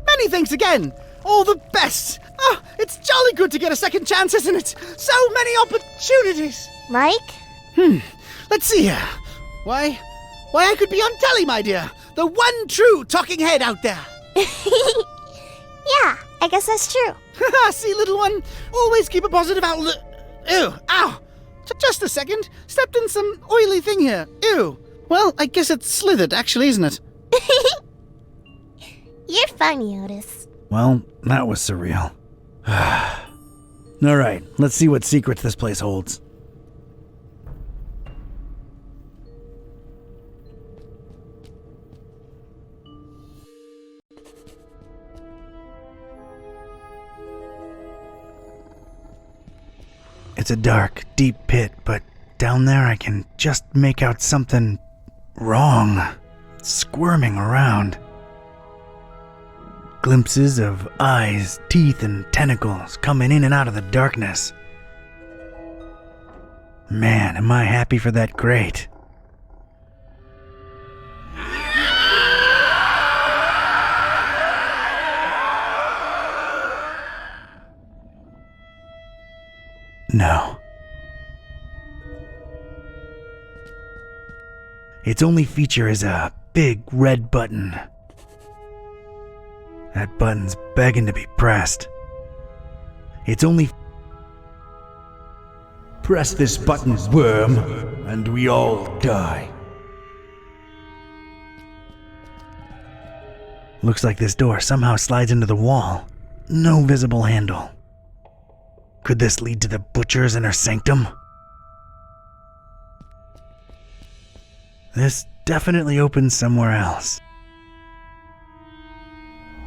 Many thanks again! All the best! Oh, it's jolly good to get a second chance, isn't it? So many opportunities! Mike? Let's see here. Why, I could be on telly, my dear. The one true talking head out there. Yeah, I guess that's true. See, little one, always keep a positive outlook. Ew, ow! Just a second. Stepped in some oily thing here. Ew. Well, I guess it's slithered, actually, isn't it? You're funny, Otis. Well, that was surreal. Alright, let's see what secrets this place holds. It's a dark, deep pit, but down there I can just make out something wrong, squirming around. Glimpses of eyes, teeth, and tentacles coming in and out of the darkness. Man, am I happy for that grate. No. Its only feature is a big red button. That button's begging to be pressed. It's only... Press this button, worm, and we all die. Looks like this door somehow slides into the wall. No visible handle. Could this lead to the butcher's inner sanctum? This definitely opens somewhere else.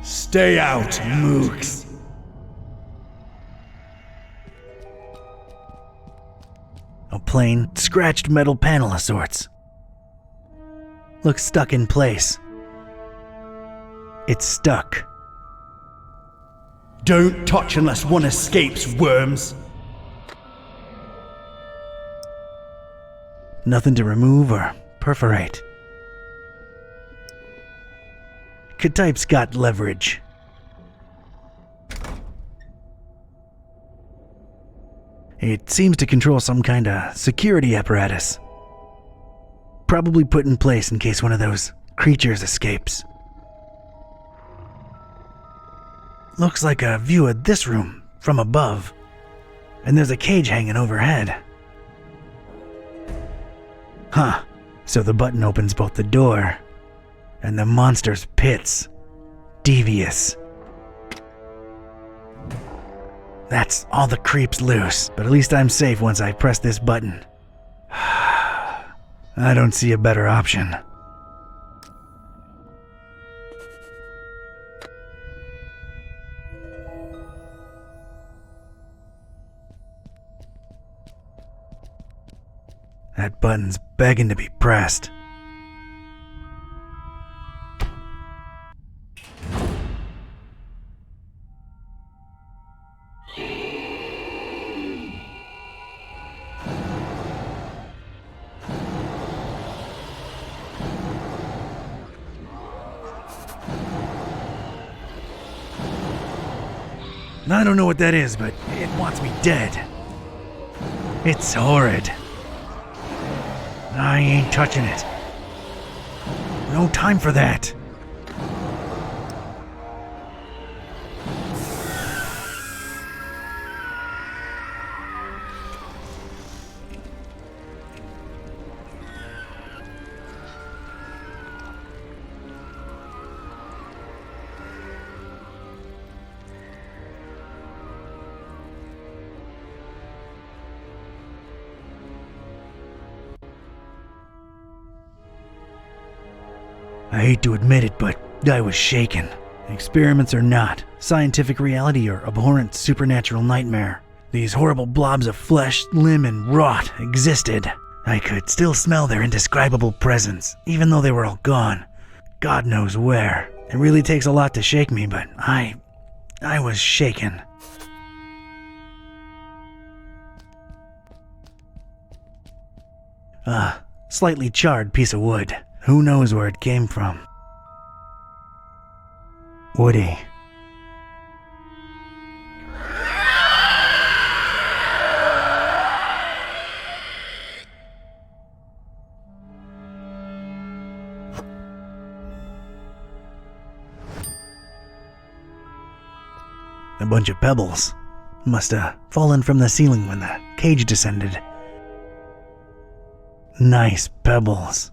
Stay out, mooks. A plain, scratched metal panel of sorts. Looks stuck in place. It's stuck. Don't touch unless one escapes, worms. Nothing to remove or perforate. K-Type's got leverage. It seems to control some kind of security apparatus. Probably put in place in case one of those creatures escapes. Looks like a view of this room from above. And there's a cage hanging overhead. Huh. So the button opens both the door and the monster's pits. Devious. That's all the creeps loose, but at least I'm safe once I press this button. I don't see a better option. That button's begging to be pressed. I don't know what that is, but it wants me dead. It's horrid. I ain't touching it. No time for that. I hate to admit it, but I was shaken. Experiments or not, scientific reality or abhorrent supernatural nightmare, these horrible blobs of flesh, limb, and rot existed. I could still smell their indescribable presence, even though they were all gone. God knows where. It really takes a lot to shake me, but I was shaken. Slightly charred piece of wood. Who knows where it came from? Woody. A bunch of pebbles. Must have fallen from the ceiling when the cage descended. Nice pebbles.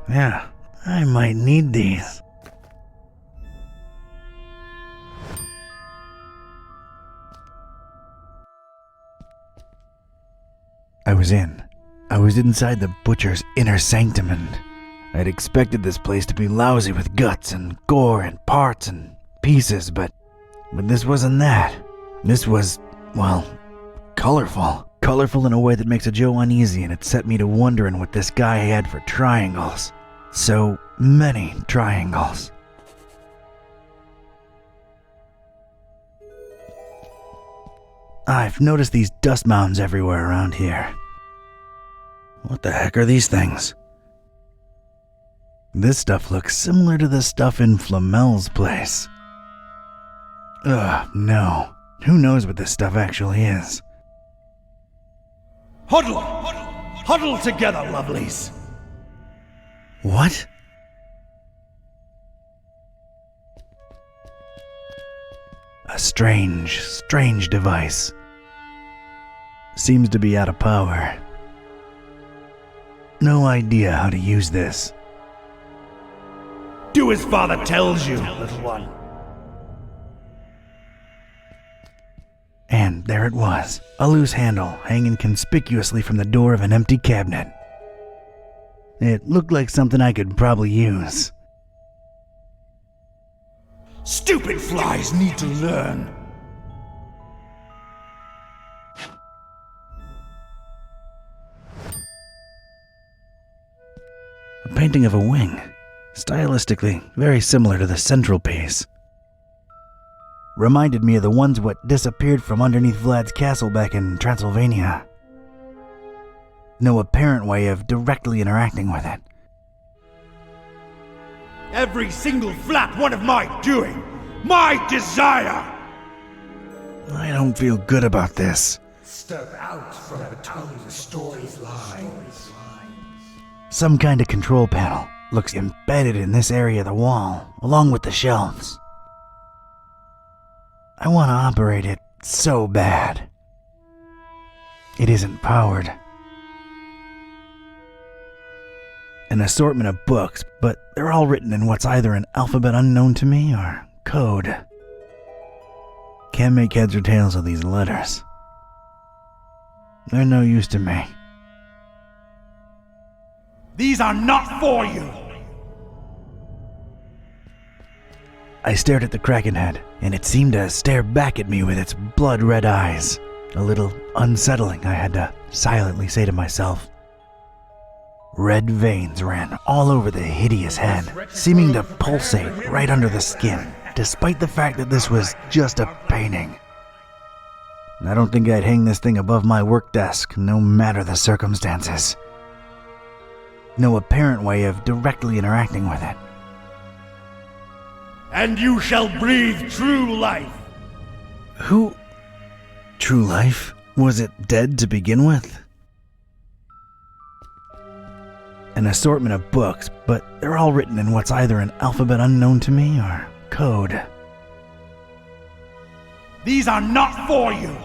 Yeah, I might need these. I was inside the butcher's inner sanctum, and I'd expected this place to be lousy with guts and gore and parts and pieces, but this wasn't that. This was, well, colorful. Colorful in a way that makes a Joe uneasy, and it set me to wondering what this guy had for triangles. So many triangles. I've noticed these dust mounds everywhere around here. What the heck are these things? This stuff looks similar to the stuff in Flamel's place. Ugh, no. Who knows what this stuff actually is? Huddle! Huddle together, lovelies! What? A strange device. Seems to be out of power. No idea how to use this. Do as father tells you, little one. And there it was, a loose handle hanging conspicuously from the door of an empty cabinet. It looked like something I could probably use. Stupid flies need to learn. A painting of a wing, stylistically very similar to the central piece. Reminded me of the ones what disappeared from underneath Vlad's castle back in Transylvania. No apparent way of directly interacting with it. Every single flap one of my doing. My desire! I don't feel good about this. Step out from between the story's lines. Some kind of control panel looks embedded in this area of the wall, along with the shelves. I want to operate it so bad. It isn't powered. An assortment of books, but they're all written in what's either an alphabet unknown to me or code. Can't make heads or tails of these letters. They're no use to me. These are not for you! I stared at the Kraken head, and it seemed to stare back at me with its blood-red eyes. A little unsettling, I had to silently say to myself. Red veins ran all over the hideous head, seeming to pulsate right under the skin, despite the fact that this was just a painting. I don't think I'd hang this thing above my work desk, no matter the circumstances. No apparent way of directly interacting with it. And you shall breathe true life. Who? True life? Was it dead to begin with? An assortment of books, but they're all written in what's either an alphabet unknown to me or code. These are not for you.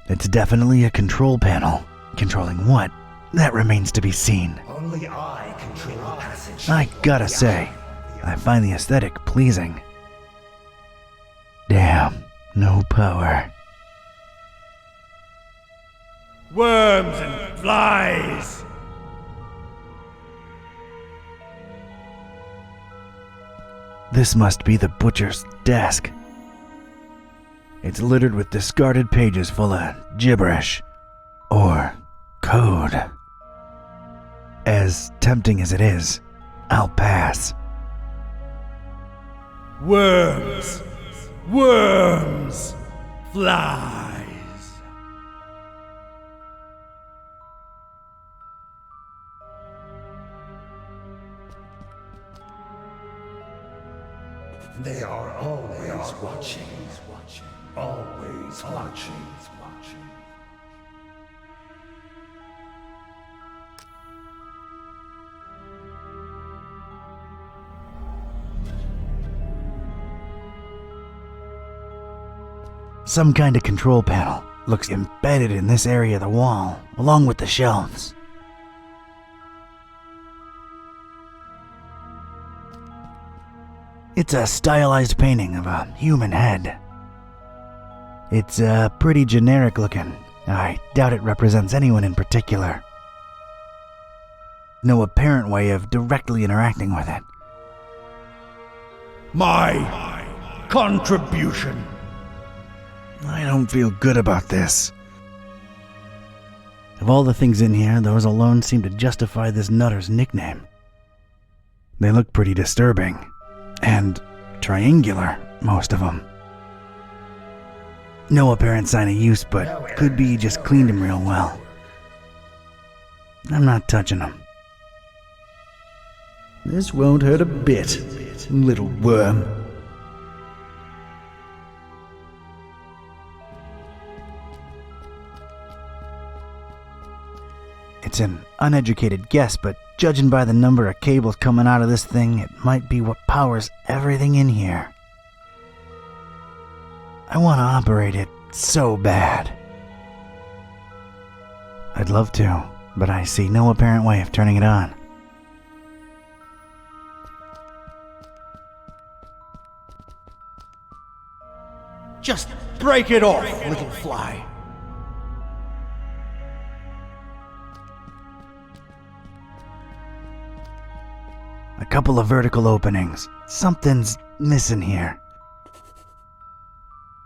It's definitely a control panel. Controlling what? That remains to be seen. Only I control the passage. I gotta say, I find the aesthetic pleasing. Damn, no power. Worms and flies. This must be the butcher's desk. It's littered with discarded pages full of gibberish or code. As tempting as it is, I'll pass. Worms. Worms. Flies. They are always watching. Always watching. Some kind of control panel looks embedded in this area of the wall, along with the shelves. It's a stylized painting of a human head. It's pretty generic looking. I doubt it represents anyone in particular. No apparent way of directly interacting with it. My contribution. I don't feel good about this. Of all the things in here, those alone seem to justify this nutter's nickname. They look pretty disturbing. And triangular, most of them. No apparent sign of use, but could be he just cleaned them real well. I'm not touching them. This won't hurt a bit, little worm. It's an uneducated guess, but judging by the number of cables coming out of this thing, it might be what powers everything in here. I want to operate it so bad. I'd love to, but I see no apparent way of turning it on. Just break it off, little fly. A couple of vertical openings. Something's missing here.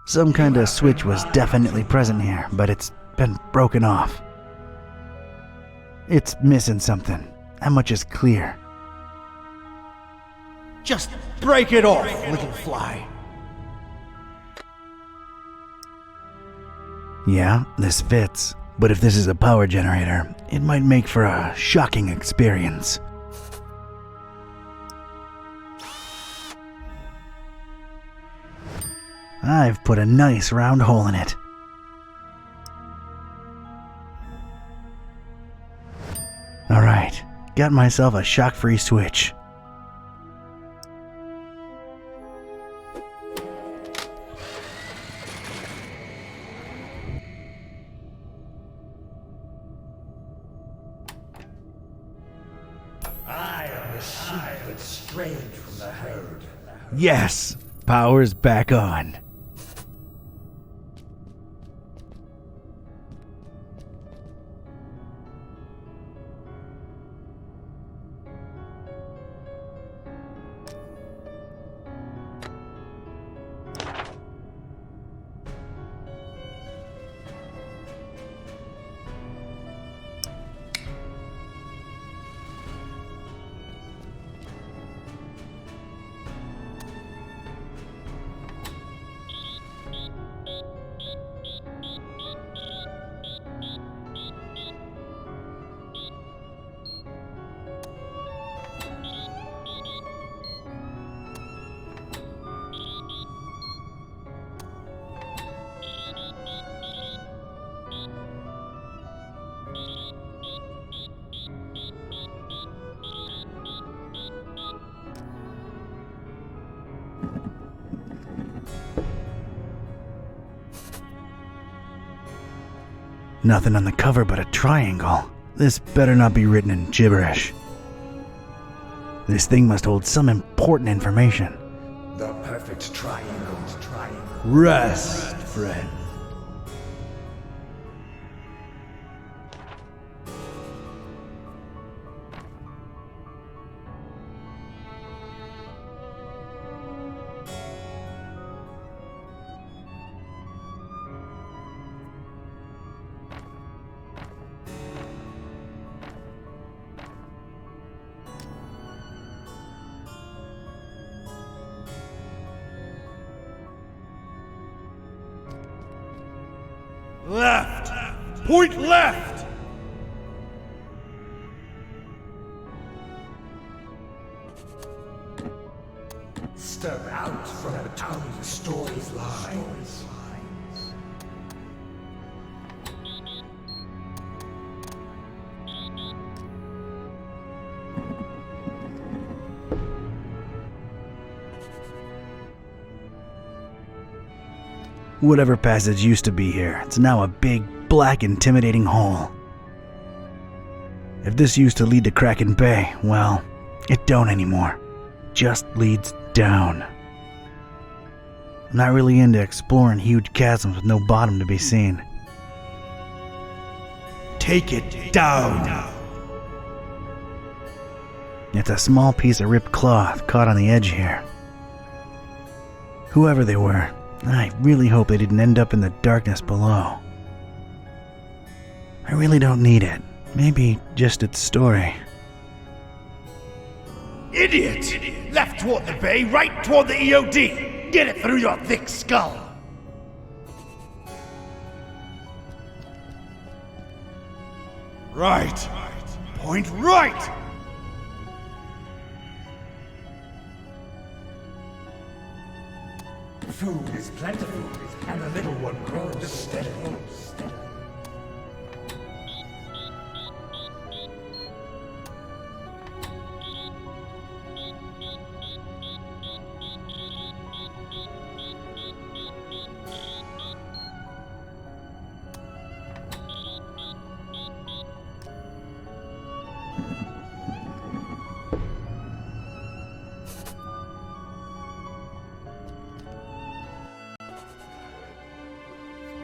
Some kind of switch was definitely present here, but it's been broken off. It's missing something. That much is clear. Just break it off, little fly. Yeah, this fits. But if this is a power generator, it might make for a shocking experience. I've put a nice round hole in it. Alright, got myself a shock-free switch. I am the sheep that strayed from the herd. Yes! Power's back on. Nothing on the cover but a triangle. This better not be written in gibberish. This thing must hold some important information. The perfect triangle. Rest, friend. Left! Point left! Step out from between the story's lines. Whatever passage used to be here, it's now a big, black, intimidating hole. If this used to lead to Kraken Bay, well, it don't anymore. Just leads down. I'm not really into exploring huge chasms with no bottom to be seen. Take it down! It's a small piece of ripped cloth caught on the edge here. Whoever they were, I really hope they didn't end up in the darkness below. I really don't need it. Maybe just its story. Idiot! Left toward the bay, right toward the EOD! Get it through your thick skull! Right! Point right! Food is plentiful, and the little one grows steadily.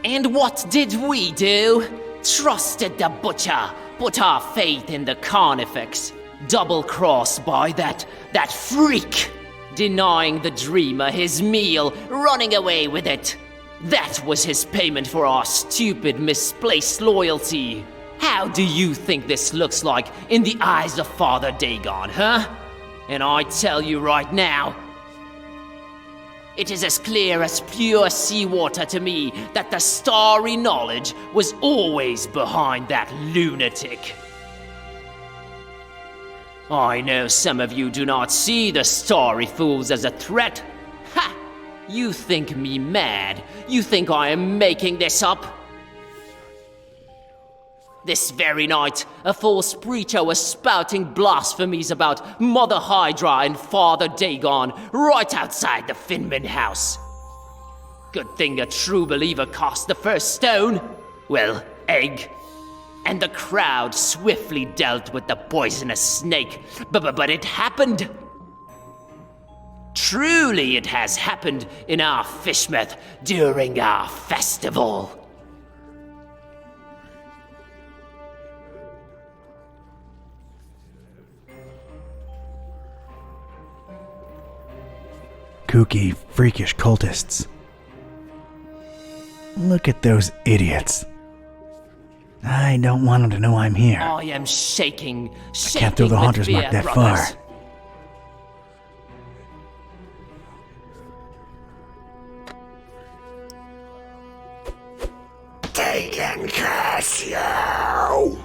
And what did we do? Trusted the butcher, put our faith in the carnifex, double-crossed by that freak, denying the dreamer his meal, running away with it. That was his payment for our stupid, misplaced loyalty. How do you think this looks like in the eyes of Father Dagon, huh? And I tell you right now, it is as clear as pure seawater to me that the starry knowledge was always behind that lunatic. I know some of you do not see the starry fools as a threat. Ha! You think me mad? You think I am making this up? This very night, a false preacher was spouting blasphemies about Mother Hydra and Father Dagon right outside the Finman house. Good thing a true believer cast the first stone. Well, egg. And the crowd swiftly dealt with the poisonous snake. But it happened. Truly it has happened in our Fishmouth during our festival. Kooky, freakish cultists. Look at those idiots. I don't want them to know I'm here. I am shaking I can't throw the Haunter's Mark that far. They can curse you!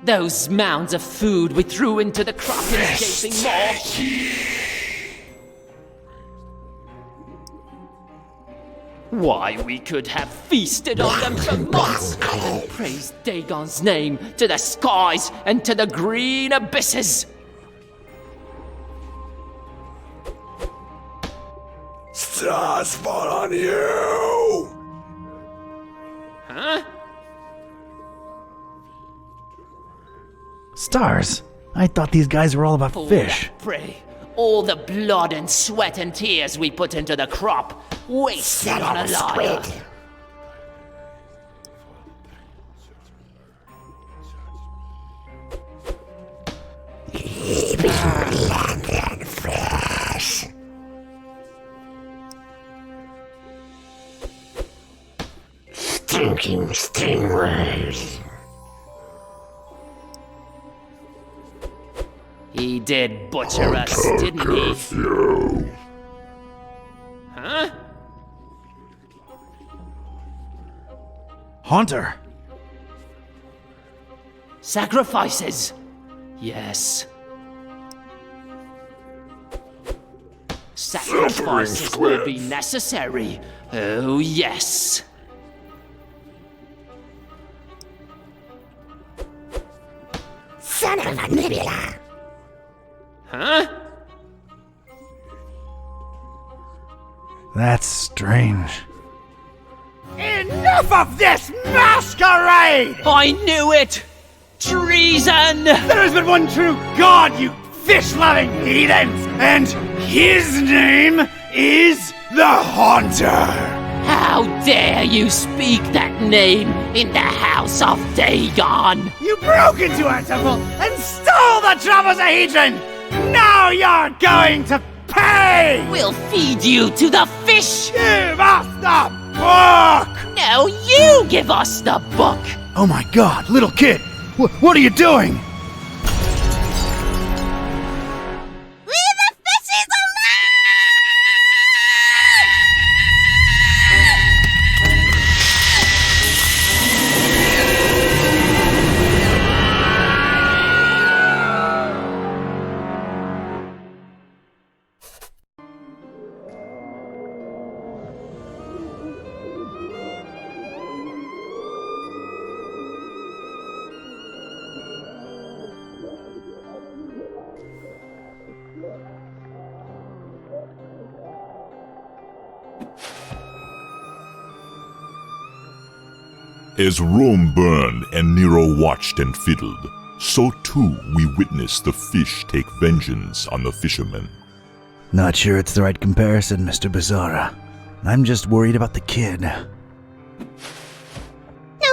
Those mounds of food we threw into the Kraken-chasing mob. Why, we could have feasted on them for months. Praise Dagon's name to the skies and to the green abysses. stars fall on you! Huh? Stars? I thought these guys were all about fish. Pray. All the blood and sweat and tears we put into the crop, wasted on a liar. Land and fresh. Stinking stingrays. He did butcher us, didn't he? Huh? Haunter! Sacrifices! Yes. Sacrifices will be necessary. Oh, yes. Son of a nebula. Huh? That's strange. Enough of this masquerade! I knew it! Treason! There has been one true God, you fish-loving heathens! And his name is the Haunter! How dare you speak that name in the House of Dagon! You broke into our temple and stole the Trapezohedron! Now you're going to pay! We'll feed you to the fish! Give us the book! No, you give us the book! Oh my god, little kid! What are you doing? Leave the fishes As Rome burned and Nero watched and fiddled, so too we witnessed the fish take vengeance on the fishermen. Not sure it's the right comparison, Mr. Bizarra. I'm just worried about the kid. No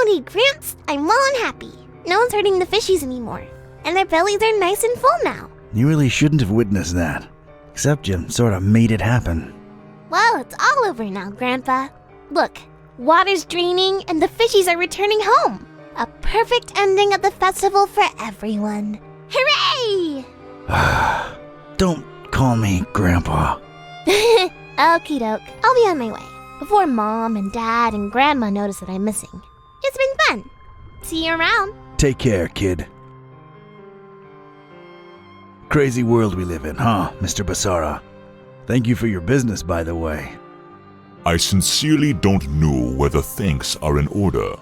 need, Gramps. I'm well and happy. No one's hurting the fishies anymore. And their bellies are nice and full now. You really shouldn't have witnessed that. Except you sort of made it happen. Well, it's all over now, Grandpa. Look, water's draining and the fishies are returning home. A perfect ending of the festival for everyone. Hooray! Don't call me Grandpa. Okie doke. I'll be on my way. Before Mom and Dad and Grandma notice that I'm missing. It's been fun. See you around. Take care, kid. Crazy world we live in, huh, Mr. Bizarra? Thank you for your business, by the way. I sincerely don't know whether thanks are in order.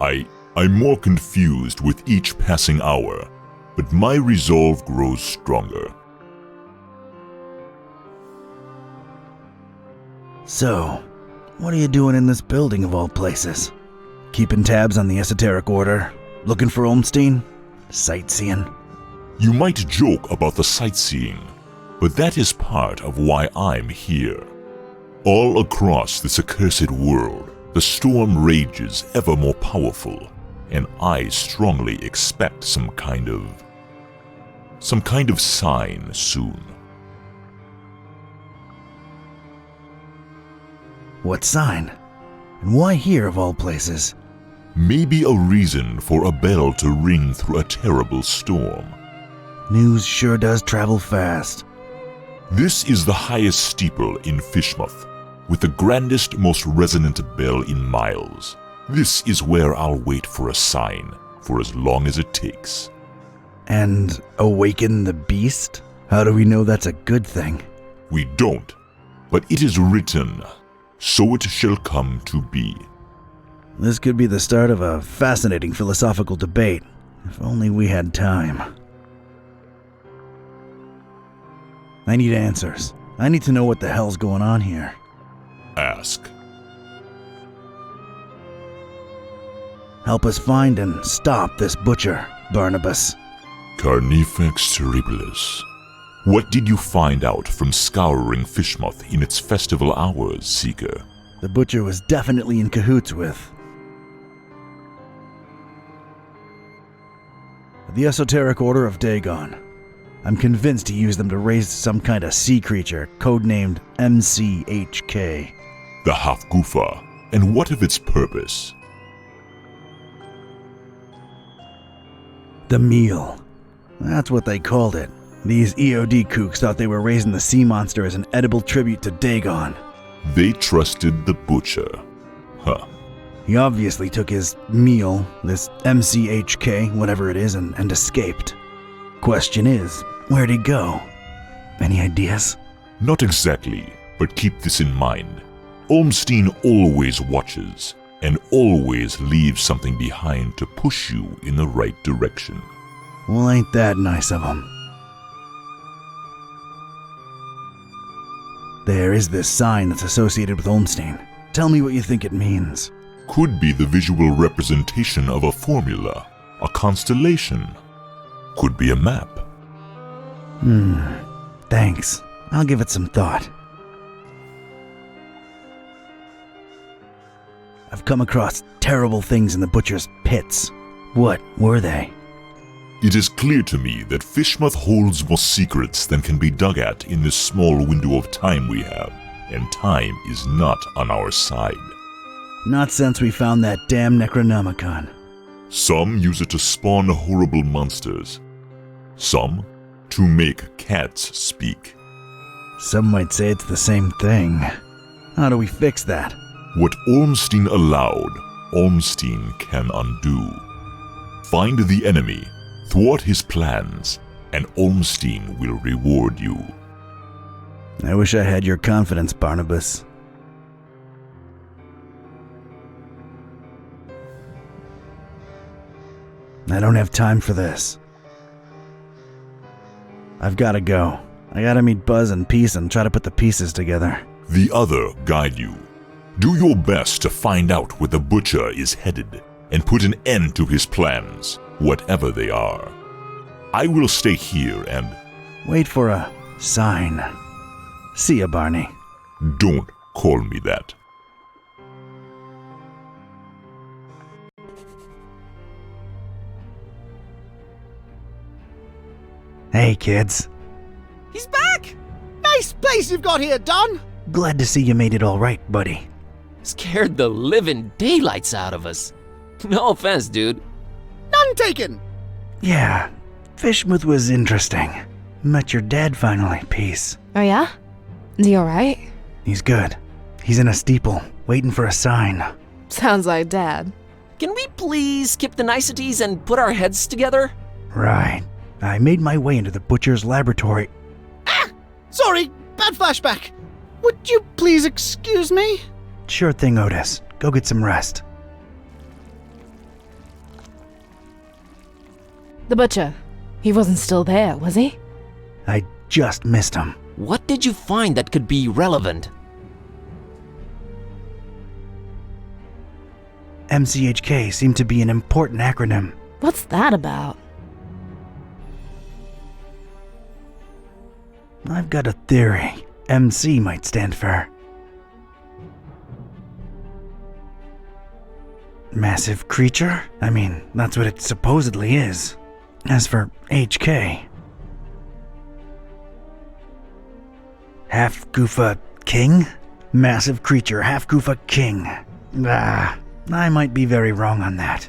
I'm more confused with each passing hour, but my resolve grows stronger. So, what are you doing in this building of all places? Keeping tabs on the esoteric order? Looking for Olmstein? Sightseeing? You might joke about the sightseeing, but that is part of why I'm here. All across this accursed world, the storm rages ever more powerful, and I strongly expect some kind of sign soon. What sign? And why here of all places? Maybe a reason for a bell to ring through a terrible storm. News sure does travel fast. This is the highest steeple in Fishmouth, with the grandest, most resonant bell in miles. This is where I'll wait for a sign, for as long as it takes. And awaken the beast? How do we know that's a good thing? We don't, but it is written, so it shall come to be. This could be the start of a fascinating philosophical debate, if only we had time. I need answers. I need to know what the hell's going on here. ask. Help us find and stop this butcher, Barnabas. Carnifex terribilis. What did you find out from scouring Fishmouth in its festival hours, Seeker? The butcher was definitely in cahoots with the Esoteric Order of Dagon. I'm convinced he used them to raise some kind of sea creature, codenamed MCHK. The Half-Gufa. And what of its purpose? The meal. That's what they called it. These EOD kooks thought they were raising the sea monster as an edible tribute to Dagon. They trusted the butcher. Huh. He obviously took his meal, this MCHK, whatever it is, and escaped. Question is, where'd he go? Any ideas? Not exactly, but keep this in mind. Olmstein always watches, and always leaves something behind to push you in the right direction. Well, ain't that nice of him. There is this sign that's associated with Olmstein. Tell me what you think it means. Could be the visual representation of a formula, a constellation. Could be a map. Thanks. I'll give it some thought. I've come across terrible things in the butcher's pits. What were they? It is clear to me that Fishmouth holds more secrets than can be dug at in this small window of time we have, and time is not on our side. Not since we found that damn Necronomicon. Some use it to spawn horrible monsters. Some to make cats speak. Some might say it's the same thing. How do we fix that? What Olmstein allowed, Olmstein can undo. Find the enemy, thwart his plans, and Olmstein will reward you. I wish I had your confidence, Barnabas. I don't have time for this. I've gotta go. I gotta meet Buzz and Peace and try to put the pieces together. The other guide you. Do your best to find out where the butcher is headed and put an end to his plans, whatever they are. I will stay here and wait for a sign. See ya, Barney. Don't call me that. Hey, kids. He's back! Nice place you've got here, Don! Glad to see you made it all right, buddy. Scared the living daylights out of us. No offense, dude. None taken! Yeah, Fishmouth was interesting. Met your dad finally, Peace. Oh yeah? Is he alright? He's good. He's in a steeple, waiting for a sign. Sounds like Dad. Can we please skip the niceties and put our heads together? Right. I made my way into the butcher's laboratory. Ah! Sorry, bad flashback. Would you please excuse me? Sure thing, Otis. Go get some rest. The butcher. He wasn't still there, was he? I just missed him. What did you find that could be relevant? MCHK seemed to be an important acronym. What's that about? I've got a theory. MC might stand for massive creature? I mean, that's what it supposedly is. As for HK, half Goofa king? Massive creature, half Goofa king. I might be very wrong on that.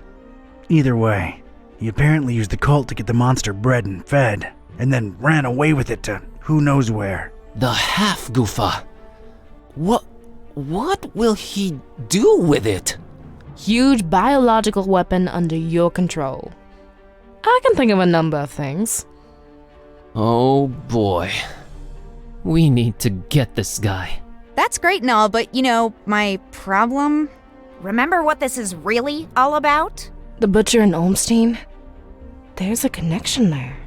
Either way, he apparently used the cult to get the monster bred and fed, and then ran away with it to who knows where. The half-Goofa. What will he do with it? Huge biological weapon under your control. I can think of a number of things. Oh boy. We need to get this guy. That's great and all, but you know, my problem? Remember what this is really all about? The butcher and Olmstein? There's a connection there.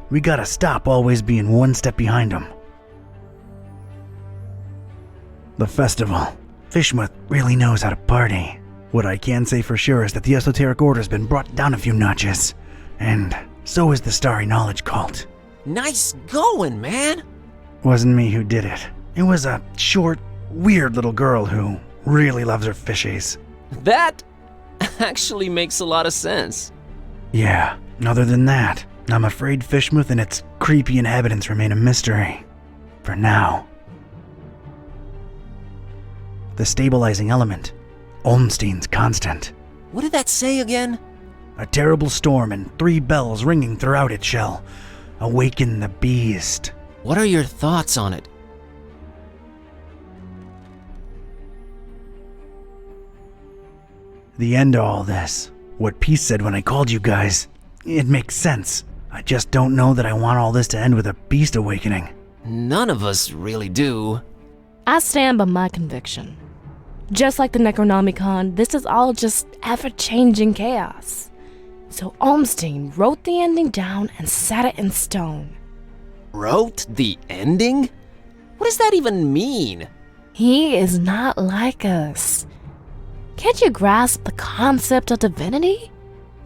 We gotta stop always being one step behind him. The festival. Fishmuth really knows how to party. What I can say for sure is that the esoteric order's been brought down a few notches. And so is the Starry Knowledge Cult. Nice going, man! Wasn't me who did it. It was a short, weird little girl who really loves her fishies. That actually makes a lot of sense. Yeah, other than that, I'm afraid Fishmuth and its creepy inhabitants remain a mystery. For now. The stabilizing element. Olmstein's constant. What did that say again? A terrible storm and 3 bells ringing throughout it shall awaken the beast. What are your thoughts on it? The end to all this. What Peace said when I called you guys. It makes sense. I just don't know that I want all this to end with a beast awakening. None of us really do. I stand by my conviction. Just like the Necronomicon, this is all just ever-changing chaos. So Olmstein wrote the ending down and set it in stone. Wrote the ending? What does that even mean? He is not like us. Can't you grasp the concept of divinity?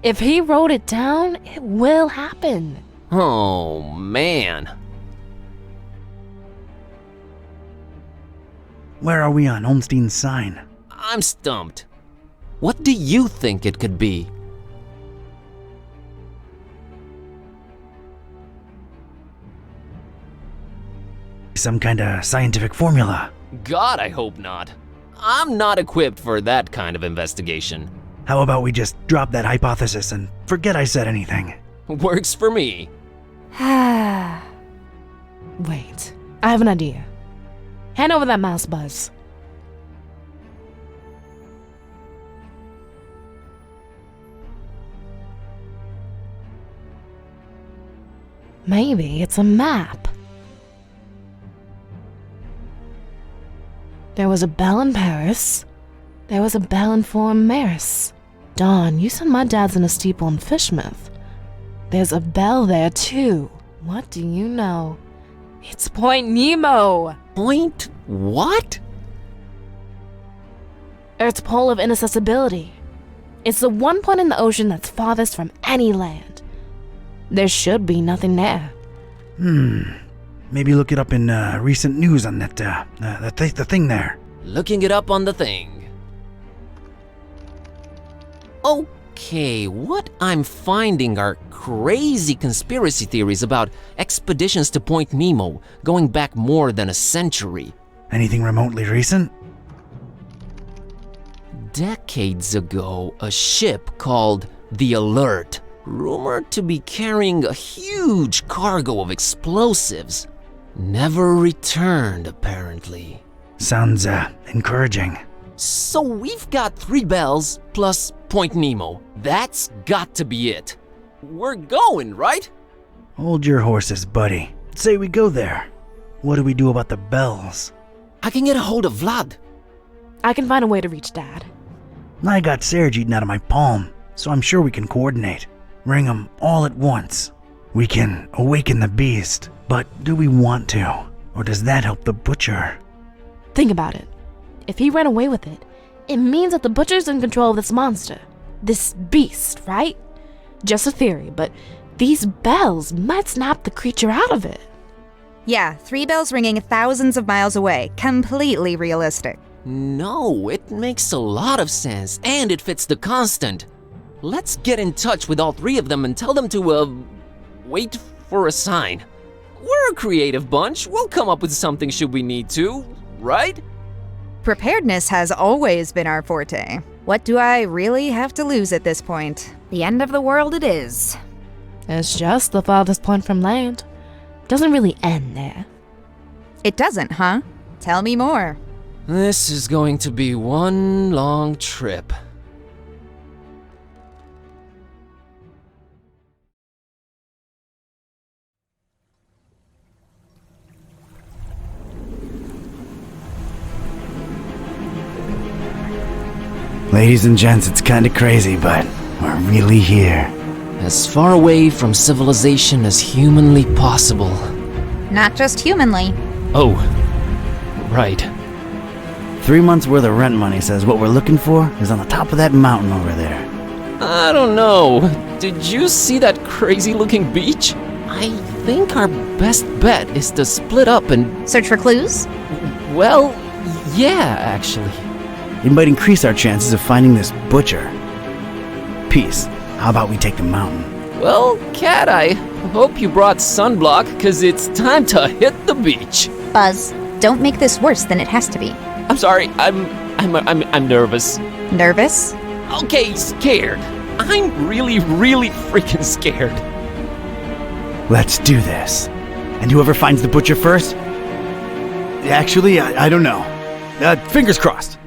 If he wrote it down, it will happen. Oh, man. Where are we on Olmstein's sign? I'm stumped. What do you think it could be? Some kind of scientific formula. God, I hope not. I'm not equipped for that kind of investigation. How about we just drop that hypothesis and forget I said anything? Works for me. Wait, I have an idea. Hand over that mouse, Buzz. Maybe it's a map. There was a bell in Paris. There was a bell in Fort Maris. Dawn, you said my dad's in a steeple in Fishmuth. There's a bell there too. What do you know? It's Point Nemo! Point what? Earth's pole of inaccessibility. It's the one point in the ocean that's farthest from any land. There should be nothing there. Maybe look it up in recent news on that, the thing there. Looking it up on the thing. Okay, what I'm finding are crazy conspiracy theories about expeditions to Point Nemo going back more than a century. Anything remotely recent? Decades ago, a ship called the Alert, rumored to be carrying a huge cargo of explosives, never returned apparently. Sounds encouraging. So we've got 3 bells plus Point Nemo. That's got to be it. We're going, right? Hold your horses, buddy. Say we go there. What do we do about the bells? I can get a hold of Vlad. I can find a way to reach Dad. I got Serge eaten out of my palm, so I'm sure we can coordinate. Ring them all at once. We can awaken the beast, but do we want to? Or does that help the butcher? Think about it. If he ran away with it, it means that the butcher's in control of this monster. This beast, right? Just a theory, but these bells might snap the creature out of it. Yeah, 3 bells ringing thousands of miles away. Completely realistic. No, it makes a lot of sense, and it fits the constant. Let's get in touch with all 3 of them and tell them to, wait for a sign. We're a creative bunch. We'll come up with something should we need to, right? Preparedness has always been our forte. What do I really have to lose at this point? The end of the world it is. It's just the farthest point from land. Doesn't really end there. It doesn't, huh? Tell me more. This is going to be one long trip. Ladies and gents, it's kinda crazy, but we're really here. As far away from civilization as humanly possible. Not just humanly. Oh, right. 3 months worth of rent money says what we're looking for is on the top of that mountain over there. I don't know. Did you see that crazy looking beach? I think our best bet is to split up and... Search for clues? Well, yeah, actually. It might increase our chances of finding this butcher. Peace. How about we take the mountain? Well, Cat, I hope you brought sunblock, cause it's time to hit the beach. Buzz, don't make this worse than it has to be. I'm sorry, I'm nervous. Nervous? Okay, scared. I'm really freaking scared. Let's do this. And whoever finds the butcher first? Actually, I don't know. Fingers crossed.